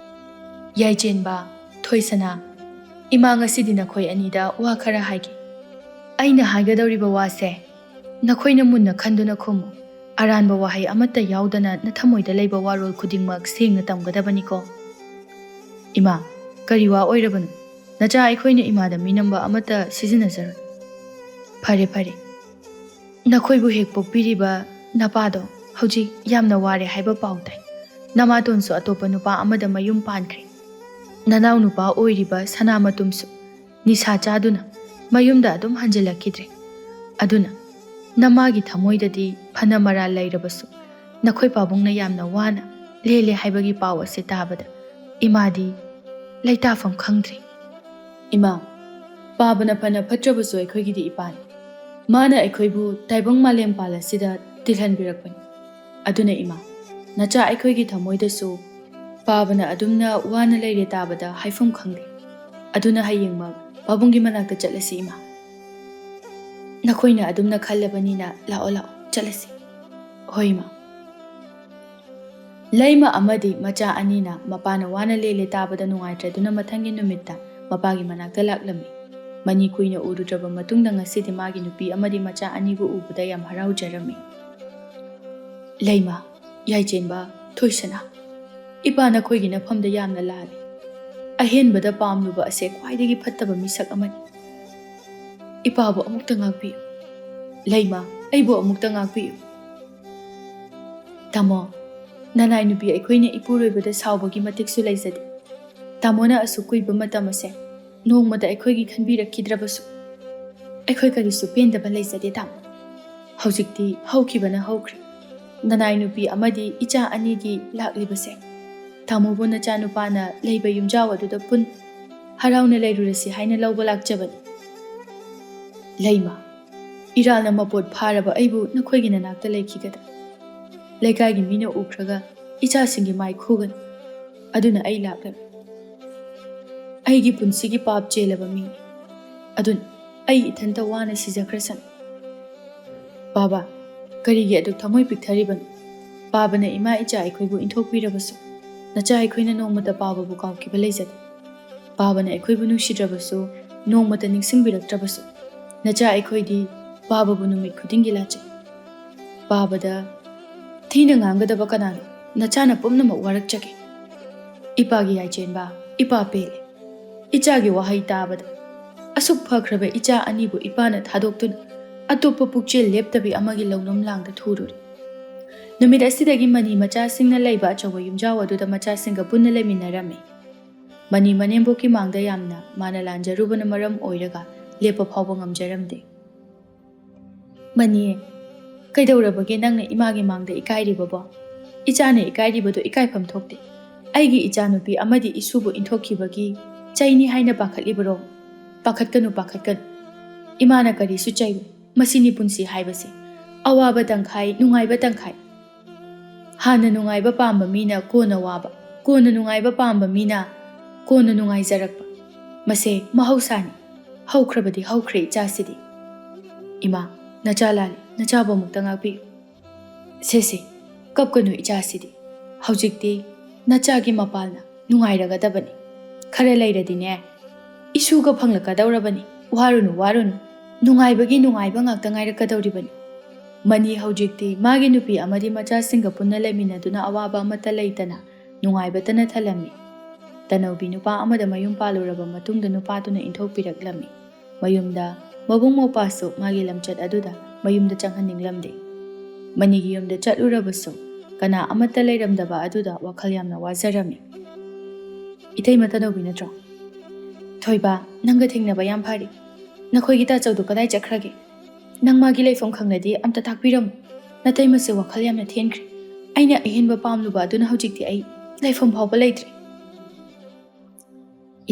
"ꯌꯥꯏꯆꯦꯟꯕ, ꯊꯣꯏꯁꯅꯥ, ꯏꯃꯥ ꯉꯁꯤꯗꯤ ꯅꯈꯣꯏ ꯑꯅꯤꯗ ꯋꯥ ꯈꯔ ꯍꯥꯏꯒꯦ꯫ ꯑꯩꯅ ꯍꯥꯏꯒꯗꯧꯔꯤꯕ ꯋꯥꯁꯦ ꯅꯈꯣꯏꯅ ꯃꯨꯟꯅ ꯈꯟꯗꯨꯅ ꯈꯨꯝꯃꯨ꯫ ꯑꯔꯥꯟꯕ ꯋꯥꯍꯩ ꯑꯃꯠꯇ ꯌꯥꯎꯗꯅ ꯅꯊꯃꯣꯏꯗ ꯂꯩꯕ ꯋꯥꯔꯣꯜ ꯈꯨꯗꯤꯡꯃꯛ ꯁꯦꯡꯅ ꯇꯝꯒꯗꯕꯅꯤꯀꯣ." "ꯏꯃꯥ, ꯀꯔꯤ ꯋꯥ ꯑꯣꯏꯔꯕꯅꯣ? ꯅꯆꯥ ꯑꯩꯈꯣꯏꯅ ꯏꯃꯥꯗ ꯃꯤꯅꯝꯕ ꯑꯃꯠꯇ ꯁꯤꯖꯤꯟꯅꯖꯔꯣꯏ." "ꯐꯔꯦ, ꯅꯈꯣꯏꯕꯨ ꯍꯦꯛ ꯄꯣꯛꯄꯤꯔꯤꯕ ꯅꯄꯥꯗꯣ ꯍꯧꯖꯤꯛ ꯌꯥꯝꯅ ꯋꯥꯔꯦ ꯍꯥꯏꯕ ꯄꯥꯎ ꯇꯥꯏ꯫ ꯅꯃꯥꯇꯣꯟꯁꯨ ꯑꯇꯣꯞꯄ ꯅꯨꯄꯥ ꯑꯃꯗ ꯃꯌꯨꯝ ꯄꯥꯟꯈ꯭ꯔꯦ꯫ ꯅꯅꯥꯎ ꯅꯨꯄꯥ ꯑꯣꯏꯔꯤꯕ ꯁꯅꯥꯃꯇꯨꯝꯁꯨ ꯅꯤꯁꯥ ꯆꯥꯗꯨꯅ ꯃꯌꯨꯝꯗ ꯑꯗꯨꯝ ꯍꯟꯖꯤꯜꯂꯛꯈꯤꯗ꯭ꯔꯦ꯫ ꯑꯗꯨꯅ ꯅꯃꯥꯒꯤ ꯊꯃꯣꯏꯗꯗꯤ ꯐꯅ ꯃꯔꯥꯜ ꯂꯩꯔꯕꯁꯨ ꯅꯈꯣꯏ ꯄꯥꯕꯨꯡꯅ ꯌꯥꯝꯅ ꯋꯥꯅ ꯂꯦꯜꯂꯦ ꯍꯥꯏꯕꯒꯤ ꯄꯥꯎ ꯑꯁꯤ ꯇꯥꯕꯗ ꯏꯃꯥꯗꯤ ꯂꯩꯇꯥꯐꯝ ꯈꯪꯗ꯭ꯔꯦ꯫ ꯏꯃꯥ, ꯄꯥꯕꯅ ꯐꯅ ꯐꯠꯇ꯭ꯔꯕꯁꯨ ꯑꯩꯈꯣꯏꯒꯤꯗꯤ ꯏꯄꯥꯅꯤ꯫ ꯃꯥꯅ ꯑꯩꯈꯣꯏꯕꯨ ꯇꯥꯏꯕꯪ ꯃꯥꯂꯦꯝꯄꯥꯜ ꯑꯁꯤꯗ ꯇꯤꯜꯍꯟꯕꯤꯔꯛꯄꯅꯤ꯫ ꯑꯗꯨꯅ ꯏꯃꯥ, ꯅꯆꯥ ꯑꯩꯈꯣꯏꯒꯤ ꯊꯃꯣꯏꯗꯁꯨ ꯄꯥꯕꯅ ꯑꯗꯨꯝꯅ ꯋꯥꯅ ꯂꯩꯔꯦ ꯇꯥꯕꯗ ꯍꯥꯏꯐꯝ ꯈꯪꯗꯦ꯫ ꯑꯗꯨꯅ ꯍꯌꯦꯡꯃꯛ ꯄꯥꯕꯨꯡꯒꯤ ꯃꯅꯥꯛꯇ ꯆꯠꯂꯁꯤ ꯏꯃꯥ꯫ ꯅꯈꯣꯏꯅ ꯑꯗꯨꯝꯅ ꯈꯜꯂꯕꯅꯤꯅ ꯂꯥꯛꯑꯣ, ꯆꯠꯂꯁꯤ." "ꯍꯣꯏ ꯏꯃꯥ." ꯂꯩꯃ ꯑꯃꯗꯤ ꯃꯆꯥ ꯑꯅꯤꯅ ꯃꯄꯥꯅ ꯋꯥꯅ ꯂꯦꯜꯂꯦ ꯇꯥꯕꯗ ꯅꯨꯡꯉꯥꯏꯇ꯭ꯔꯗꯨꯅ ꯃꯊꯪꯒꯤ ꯅꯨꯃꯤꯠꯇ ꯃꯄꯥꯒꯤ ꯃꯅꯥꯛꯇ ꯂꯥꯛꯂꯝꯃꯤ꯫ ꯃꯅꯤ ꯀꯨꯏꯅ ꯎꯔꯨꯗ꯭ꯔꯕ ꯃꯇꯨꯡꯗ ꯉꯁꯤꯗꯤ ꯃꯥꯒꯤ ꯅꯨꯄꯤ ꯑꯃꯗꯤ ꯃꯆꯥ ꯑꯅꯤꯕꯨ ꯎꯕꯗ ꯌꯥꯝ ꯍꯔꯥꯎꯖꯔꯝꯃꯤ꯫ "ꯂꯩꯃ, ꯌꯥꯏꯆꯦꯟꯕ, ꯊꯣꯏꯁꯅꯥ, ꯏꯄꯥ ꯅꯈꯣꯏꯒꯤ ꯅꯐꯝꯗ ꯌꯥꯝꯅ ꯂꯥꯜꯂꯦ꯫ ꯑꯍꯦꯟꯕꯗ ꯄꯥꯝꯂꯨꯕ ꯑꯁꯦ ꯈ꯭ꯋꯥꯏꯗꯒꯤ ꯐꯠꯇꯕ ꯃꯤꯁꯛ ꯑꯃꯅꯤ꯫ ꯏꯄꯥꯕꯨ ꯑꯃꯨꯛꯇ ꯉꯥꯛꯄꯤꯌꯨ꯫ ꯂꯩꯃ, ꯑꯩꯕꯨ ꯑꯃꯨꯛꯇ ꯉꯥꯛꯄꯤꯌꯨ꯫ ꯇꯥꯃꯣ, ꯅꯅꯥꯏ ꯅꯨꯄꯤ ꯑꯩꯈꯣꯏꯅ ꯏꯄꯨꯔꯣꯏꯕꯗ ꯁꯥꯎꯕꯒꯤ ꯃꯇꯤꯛꯁꯨ ꯂꯩꯖꯗꯦ꯫ ꯇꯥꯃꯣꯅ ꯑꯁꯨꯛ ꯀꯨꯏꯕ ꯃꯇꯝ ꯑꯁꯦ ꯅꯣꯡꯃꯗ ꯑꯩꯈꯣꯏꯒꯤ ꯈꯟꯕꯤꯔꯛꯈꯤꯗ꯭ꯔꯕꯁꯨ ꯑꯩꯈꯣꯏ ꯀꯔꯤꯁꯨ ꯄꯦꯟꯗꯕ ꯂꯩꯖꯗꯦ ꯇꯥꯃꯣ꯫ ꯍꯧꯖꯤꯛꯇꯤ ꯍꯧꯈꯤꯕꯅ ꯍꯧꯈ꯭ꯔꯦ꯫ ꯅꯅꯥꯏ ꯅꯨꯄꯤ ꯑꯃꯗꯤ ꯏꯆꯥ ꯑꯅꯤꯒꯤ ꯂꯥꯛꯂꯤꯕꯁꯦ ꯇꯥꯃꯣꯕꯨ ꯅꯆꯥ ꯅꯨꯄꯥꯅ ꯂꯩꯕ ꯌꯨꯝꯖꯥꯎ ꯑꯗꯨꯗ ꯍꯔꯥꯎꯅ ꯂꯩꯔꯨꯔꯁꯤ ꯍꯥꯏꯅ ꯂꯧꯕ ꯂꯥꯛꯆꯕꯅꯤ꯫ ꯂꯩꯃ, ꯏꯔꯥꯜꯅ ꯃꯄꯣꯠ ꯐꯥꯔꯕ ꯑꯩꯕꯨ ꯅꯈꯣꯏꯒꯤ ꯅꯅꯥꯛꯇ ꯂꯩꯈꯤꯒꯗ꯭ꯔꯥ? ꯂꯩꯀꯥꯏꯒꯤ ꯃꯤꯅ ꯎꯈ꯭ꯔꯒ ꯏꯆꯥꯁꯤꯡꯒꯤ ꯃꯥꯏ ꯈꯨꯒꯅꯤ꯫ ꯑꯗꯨꯅ ꯑꯩ ꯂꯥꯛꯂꯔꯣꯏ꯫ ꯑꯩꯒꯤ ꯄꯨꯟꯁꯤꯒꯤ ꯄꯥꯞ ꯆꯦꯜꯂꯕ ꯃꯤꯅꯤ꯫ ꯑꯗꯨꯅ ꯑꯩ ꯏꯊꯟꯇ ꯋꯥꯅ ꯁꯤꯖꯈ꯭ꯔꯁꯅꯨ꯫ ꯕꯥꯕꯥ, ꯀꯔꯤꯒꯤ ꯑꯗꯨꯛ ꯊꯃꯣꯏ ꯄꯤꯛꯊꯔꯤꯕꯅꯣ? ꯄꯥꯕꯅ ꯏꯃꯥ ꯏꯆꯥ ꯑꯩꯈꯣꯏꯕꯨ ꯏꯟꯊꯣꯛꯄꯤꯔꯕꯁꯨ ꯅꯆꯥ ꯑꯩꯈꯣꯏꯅ ꯅꯣꯡꯃꯇ ꯄꯥꯕꯕꯨ ꯀꯥꯎꯈꯤꯕ ꯂꯩꯖꯗꯦ꯫ ꯄꯥꯕꯅ ꯑꯩꯈꯣꯏꯕꯨ ꯅꯨꯡꯁꯤꯗ꯭ꯔꯕꯁꯨ, ꯅꯣꯡꯃꯇ ꯅꯤꯡꯁꯤꯡꯕꯤꯔꯛꯇ꯭ꯔꯕꯁꯨ ꯅꯆꯥ ꯑꯩꯈꯣꯏꯗꯤ ꯄꯥꯕꯕꯨ ꯅꯨꯃꯤꯠ ꯈꯨꯗꯤꯡꯒꯤ ꯂꯥꯠꯆꯩ꯫ ꯄꯥꯕꯗ ꯊꯤꯅ ꯉꯥꯡꯒꯗꯕ ꯀꯅꯥꯅꯣ? ꯅꯆꯥꯅ ꯄꯨꯝꯅꯃꯛ ꯋꯥꯔꯛꯆꯒꯦ꯫ ꯏꯄꯥꯒꯤ ꯌꯥꯏꯆꯦꯟꯕ, ꯏꯄꯥ ꯄꯦꯜꯂꯦ꯫ ꯏꯆꯥꯒꯤ ꯋꯥꯍꯩ ꯇꯥꯕꯗ ꯑꯁꯨꯛ ꯐꯈ꯭ꯔꯕ ꯏꯆꯥ ꯑꯅꯤꯕꯨ ꯏꯄꯥꯅ ꯊꯥꯗꯣꯛꯇꯨꯅ ꯑꯇꯣꯞꯄ ꯄꯨꯛꯆꯦꯜ ꯂꯦꯞꯇꯕꯤ ꯑꯃꯒꯤ ꯂꯧꯅꯝ ꯂꯥꯡꯗ ꯊꯨꯔꯨꯔꯤ꯫ ꯅꯨꯃꯤꯠ ꯑꯁꯤꯗꯒꯤ ꯃꯅꯤ ꯃꯆꯥꯁꯤꯡꯅ ꯂꯩꯕ ꯑꯆꯧꯕ ꯌꯨꯝꯖꯥꯎ ꯑꯗꯨꯗ ꯃꯆꯥꯁꯤꯡꯒ ꯄꯨꯟꯅ ꯂꯩꯃꯤꯟꯅꯔꯝꯃꯤ꯫ ꯃꯅꯤ ꯃꯅꯦꯝꯕꯣꯛꯀꯤ ꯃꯥꯡꯗ ꯌꯥꯝꯅ ꯃꯥꯅ ꯂꯥꯟꯖꯔꯨꯕꯅ ꯃꯔꯝ ꯑꯣꯏꯔꯒ ꯂꯦꯞꯄ ꯐꯥꯎꯕ ꯉꯝꯖꯔꯝꯗꯦ꯫ ꯃꯅꯤ, ꯀꯩꯗꯧꯔꯕꯒꯦ ꯅꯪꯅ ꯏꯃꯥꯒꯤ ꯃꯥꯡꯗ ꯏꯀꯥꯏꯔꯤꯕꯕꯣ? ꯏꯆꯥꯅ ꯏꯀꯥꯏꯔꯤꯕꯗꯨ ꯏꯀꯥꯏꯐꯝ ꯊꯣꯛꯇꯦ꯫ ꯑꯩꯒꯤ ꯏꯆꯥꯅꯨꯄꯤ ꯑꯃꯗꯤ ꯏꯁꯨꯕꯨ ꯏꯟꯊꯣꯛꯈꯤꯕꯒꯤ ꯆꯩꯅꯤ ꯍꯥꯏꯅ ꯄꯥꯈꯠꯂꯤꯕꯔꯣ? ꯄꯥꯈꯠꯀꯅꯨ, ꯄꯥꯈꯠꯀꯅꯨ꯫ ꯏꯃꯥꯅ ꯀꯔꯤꯁꯨ ꯆꯩꯔꯣꯏ꯫ ꯃꯁꯤꯅꯤ ꯄꯨꯟꯁꯤ ꯍꯥꯏꯕꯁꯦ, ꯑꯋꯥꯕ ꯇꯪꯈꯥꯏ, ꯅꯨꯡꯉꯥꯏꯕ ꯇꯪꯈꯥꯏ꯫ ꯍꯥꯟꯅ ꯅꯨꯡꯉꯥꯏꯕ ꯄꯥꯝꯕ ꯃꯤꯅ ꯀꯣꯟꯅ ꯋꯥꯕ, ꯀꯣꯟꯅ ꯅꯨꯡꯉꯥꯏꯕ ꯄꯥꯝꯕ ꯃꯤꯅ ꯀꯣꯟꯅ ꯅꯨꯡꯉꯥꯏꯖꯔꯛꯄ꯫ ꯃꯁꯦ ꯃꯍꯧꯁꯥꯅꯤ꯫ ꯍꯧꯈ꯭ꯔꯕꯗꯤ ꯍꯧꯈ꯭ꯔꯦ ꯏꯆꯥꯁꯤꯗꯤ꯫ ꯏꯃꯥ, ꯅꯆꯥ ꯂꯥꯜꯂꯤ, ꯅꯆꯥꯕꯨ ꯑꯃꯨꯛꯇ ꯉꯥꯛꯄꯤꯌꯨ꯫ ꯁꯦ, ꯀꯞꯀꯅꯨ ꯏꯆꯥꯁꯤꯗꯤ꯫ ꯍꯧꯖꯤꯛꯇꯤ ꯅꯆꯥꯒꯤ ꯃꯄꯥꯜꯅ ꯅꯨꯡꯉꯥꯏꯔꯒꯗꯕꯅꯤ꯫ ꯈꯔ ꯂꯩꯔꯗꯤꯅꯦ ꯏꯁꯨꯒ ꯐꯪꯂꯛꯀꯗꯧꯔꯕꯅꯤ꯫ ꯋꯥꯔꯨꯅꯨ, ꯋꯥꯔꯨꯅꯨ꯫ ꯅꯨꯡꯉꯥꯏꯕꯒꯤ ꯅꯨꯡꯉꯥꯏꯕ ꯉꯥꯛꯇ ꯉꯥꯏꯔꯛꯀꯗꯧꯔꯤꯕꯅꯤ꯫ ꯃꯅꯤ ꯍꯧꯖꯤꯛꯇꯤ ꯃꯥꯒꯤ ꯅꯨꯄꯤ ꯑꯃꯗꯤ ꯃꯆꯥꯁꯤꯡꯒ ꯄꯨꯟꯅ ꯂꯩꯃꯤꯟꯅꯗꯨꯅ ꯑꯋꯥꯕ ꯑꯃꯠꯇ ꯂꯩꯇꯅ ꯅꯨꯡꯉꯥꯏꯕꯇꯅ ꯊꯜꯂꯝꯃꯤ꯫ ꯇꯅꯧꯕꯤ ꯅꯨꯄꯥ ꯑꯃꯗ ꯃꯌꯨꯝ ꯄꯥꯜꯂꯨꯔꯕ ꯃꯇꯨꯡꯗ ꯅꯨꯄꯥꯗꯨꯅ ꯏꯟꯊꯣꯛꯄꯤꯔꯛꯂꯝꯃꯤ꯫ ꯃꯌꯨꯝꯗ ꯃꯕꯨꯡ ꯃꯧꯄꯥꯁꯨ ꯃꯥꯒꯤ ꯂꯝꯆꯠ ꯑꯗꯨꯗ ꯃꯌꯨꯝꯗ ꯆꯪꯍꯟꯅꯤꯡꯂꯝꯗꯦ꯫ ꯃꯅꯤꯒꯤ ꯌꯨꯝꯗ ꯆꯠꯂꯨꯔꯕꯁꯨ ꯀꯅꯥ ꯑꯃꯠꯇ ꯂꯩꯔꯝꯗꯕ ꯑꯗꯨꯗ ꯋꯥꯈꯜ ꯌꯥꯝꯅ ꯋꯥꯖꯔꯝꯃꯤ꯫ ꯏꯇꯩꯃ ꯇꯅꯧꯕꯤ ꯅꯠꯇ꯭ꯔꯣ? ꯊꯣꯏꯕ, ꯅꯪꯒ ꯊꯦꯡꯅꯕ ꯌꯥꯝ ꯐꯔꯤ꯫ ꯅꯈꯣꯏꯒꯤ ꯇꯥꯆꯧꯗꯨ ꯀꯗꯥꯏ ꯆꯠꯈ꯭ꯔꯒꯦ? ꯅꯪ ꯃꯥꯒꯤ ꯂꯩꯐꯝ ꯈꯪꯂꯗꯤ ꯑꯝꯇ ꯇꯥꯛꯄꯤꯔꯝꯃꯨ꯫ ꯅꯇꯩꯃꯁꯦ ꯋꯥꯈꯜ ꯌꯥꯝꯅ ꯊꯦꯟꯈ꯭ꯔꯦ꯫ ꯑꯩꯅ ꯑꯍꯦꯟꯕ ꯄꯥꯝꯂꯨꯕ ꯑꯗꯨꯅ ꯍꯧꯖꯤꯛꯇꯤ ꯑꯩ ꯂꯩꯐꯝ ꯐꯥꯎꯕ ꯂꯩꯇ꯭ꯔꯦ꯫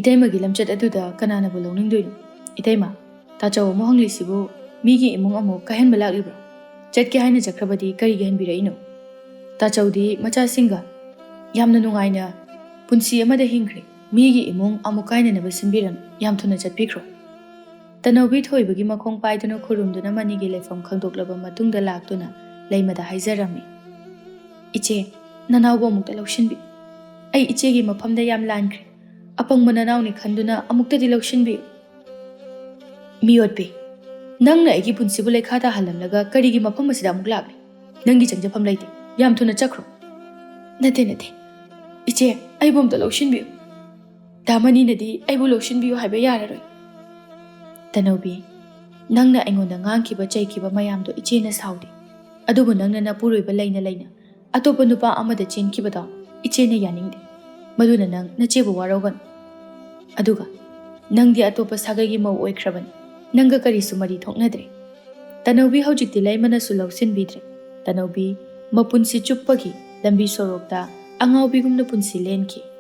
ꯏꯇꯩꯃꯒꯤ ꯂꯝꯆꯠ ꯑꯗꯨꯗ ꯀꯅꯥꯅꯕꯨ ꯂꯧꯅꯤꯡꯗꯣꯏꯅꯣ? ꯏꯇꯩꯃ, ꯇꯥꯆꯧ ꯑꯃꯨꯛ ꯍꯪꯂꯤꯁꯤꯕꯨ ꯃꯤꯒꯤ ꯏꯃꯨꯡ ꯑꯃꯨꯛ ꯀꯥꯏꯍꯟꯕ ꯂꯥꯛꯂꯤꯕ꯭ꯔꯣ? ꯆꯠꯀꯦ ꯍꯥꯏꯅ ꯆꯠꯈ꯭ꯔꯕꯗꯤ ꯀꯔꯤꯒꯤ ꯍꯟꯕꯤꯔꯛꯏꯅꯣ? ꯇꯥꯆꯧꯗꯤ ꯃꯆꯥꯁꯤꯡꯒ ꯌꯥꯝꯅ ꯅꯨꯡꯉꯥꯏꯅ ꯄꯨꯟꯁꯤ ꯑꯃꯗ ꯍꯤꯡꯈ꯭ꯔꯦ꯫ ꯃꯤꯒꯤ ꯏꯃꯨꯡ ꯑꯃꯨꯛ ꯀꯥꯏꯅꯅꯕ ꯁꯤꯟꯕꯤꯔꯅꯨ꯫ ꯌꯥꯝ ꯊꯨꯅ ꯆꯠꯄꯤꯈ꯭ꯔꯣ꯫ ꯇꯅꯧꯕꯤ ꯊꯣꯏꯕꯒꯤ ꯃꯈꯣꯡ ꯄꯥꯏꯗꯨꯅ ꯈꯨꯔꯨꯝꯗꯨꯅ ꯃꯅꯤꯒꯤ ꯂꯩꯐꯝ ꯈꯪꯗꯣꯛꯂꯕ ꯃꯇꯨꯡꯗ ꯂꯥꯛꯇꯨꯅ ꯂꯩꯃꯗ ꯍꯥꯏꯖꯔꯝꯃꯤ꯫ ꯏꯆꯦ, ꯅꯅꯥꯎꯕꯨ ꯑꯃꯨꯛꯇ ꯂꯧꯁꯤꯟꯕꯤꯌꯨ꯫ ꯑꯩ ꯏꯆꯦꯒꯤ ꯃꯐꯝꯗ ꯌꯥꯝ ꯂꯥꯟꯈ꯭ꯔꯦ꯫ ꯑꯄꯪꯕ ꯅꯅꯥꯎꯅꯤ ꯈꯟꯗꯨꯅ ꯑꯃꯨꯛꯇꯗꯤ ꯂꯧꯁꯤꯟꯕꯤꯌꯨ꯫ ꯃꯤꯑꯣꯠꯄꯤ, ꯅꯪꯅ ꯑꯩꯒꯤ ꯄꯨꯟꯁꯤꯕꯨ ꯂꯩꯈꯥ ꯇꯥꯍꯜꯂꯝꯂꯒ ꯀꯔꯤꯒꯤ ꯃꯐꯝ ꯑꯁꯤꯗ ꯑꯃꯨꯛ ꯂꯥꯛꯂꯤ? ꯅꯪꯒꯤ ꯆꯪꯖꯐꯝ ꯂꯩꯇꯦ꯫ ꯌꯥꯝ ꯊꯨꯅ ꯆꯠꯈ꯭ꯔꯣ꯫ ꯅꯠꯇꯦ, ꯏꯆꯦ, ꯑꯩꯕꯨ ꯑꯝꯇ ꯂꯧꯁꯤꯟꯕꯤꯌꯨ꯫ ꯗꯥꯃꯅꯤꯅꯗꯤ ꯑꯩꯕꯨ ꯂꯧꯁꯤꯟꯕꯤꯌꯨ ꯍꯥꯏꯕ ꯌꯥꯔꯔꯣꯏ꯫ ꯇꯅꯧꯕꯤ, ꯅꯪꯅ ꯑꯩꯉꯣꯟꯗ ꯉꯥꯡꯈꯤꯕ ꯆꯩꯈꯤꯕ ꯃꯌꯥꯝꯗꯣ ꯏꯆꯦꯅ ꯁꯥꯎꯗꯦ꯫ ꯑꯗꯨꯕꯨ ꯅꯪꯅ ꯅꯄꯨꯔꯣꯏꯕ ꯂꯩꯅ ꯑꯇꯣꯞꯄ ꯅꯨꯄꯥ ꯑꯃꯗ ꯆꯦꯟꯈꯤꯕꯗꯣ ꯏꯆꯦꯅ ꯌꯥꯅꯤꯡꯗꯦ꯫ ꯃꯗꯨꯅ ꯅꯪ ꯅꯆꯦꯕꯨ ꯋꯥꯔꯧꯒꯅꯨ꯫ ꯑꯗꯨꯒ ꯅꯪꯗꯤ ꯑꯇꯣꯞꯄ ꯁꯥꯒꯩꯒꯤ ꯃꯧ ꯑꯣꯏꯈ꯭ꯔꯕꯅꯤ꯫ ꯅꯪꯒ ꯀꯔꯤꯁꯨ ꯃꯔꯤ ꯊꯣꯛꯅꯗ꯭ꯔꯦ꯫ ꯇꯅꯧꯕꯤ ꯍꯧꯖꯤꯛꯇꯤ ꯂꯩꯃꯅꯁꯨ ꯂꯧꯁꯤꯟꯕꯤꯗ꯭ꯔꯦ꯫ ꯇꯅꯧꯕꯤ ꯃꯄꯨꯟꯁꯤ ꯆꯨꯞꯄꯒꯤ ꯂꯝꯕꯤ ꯁꯣꯔꯣꯛꯇ ꯑꯉꯥꯎꯕꯤꯒꯨꯝꯅ ꯄꯨꯟꯁꯤ ꯂꯦꯟꯈꯤ꯫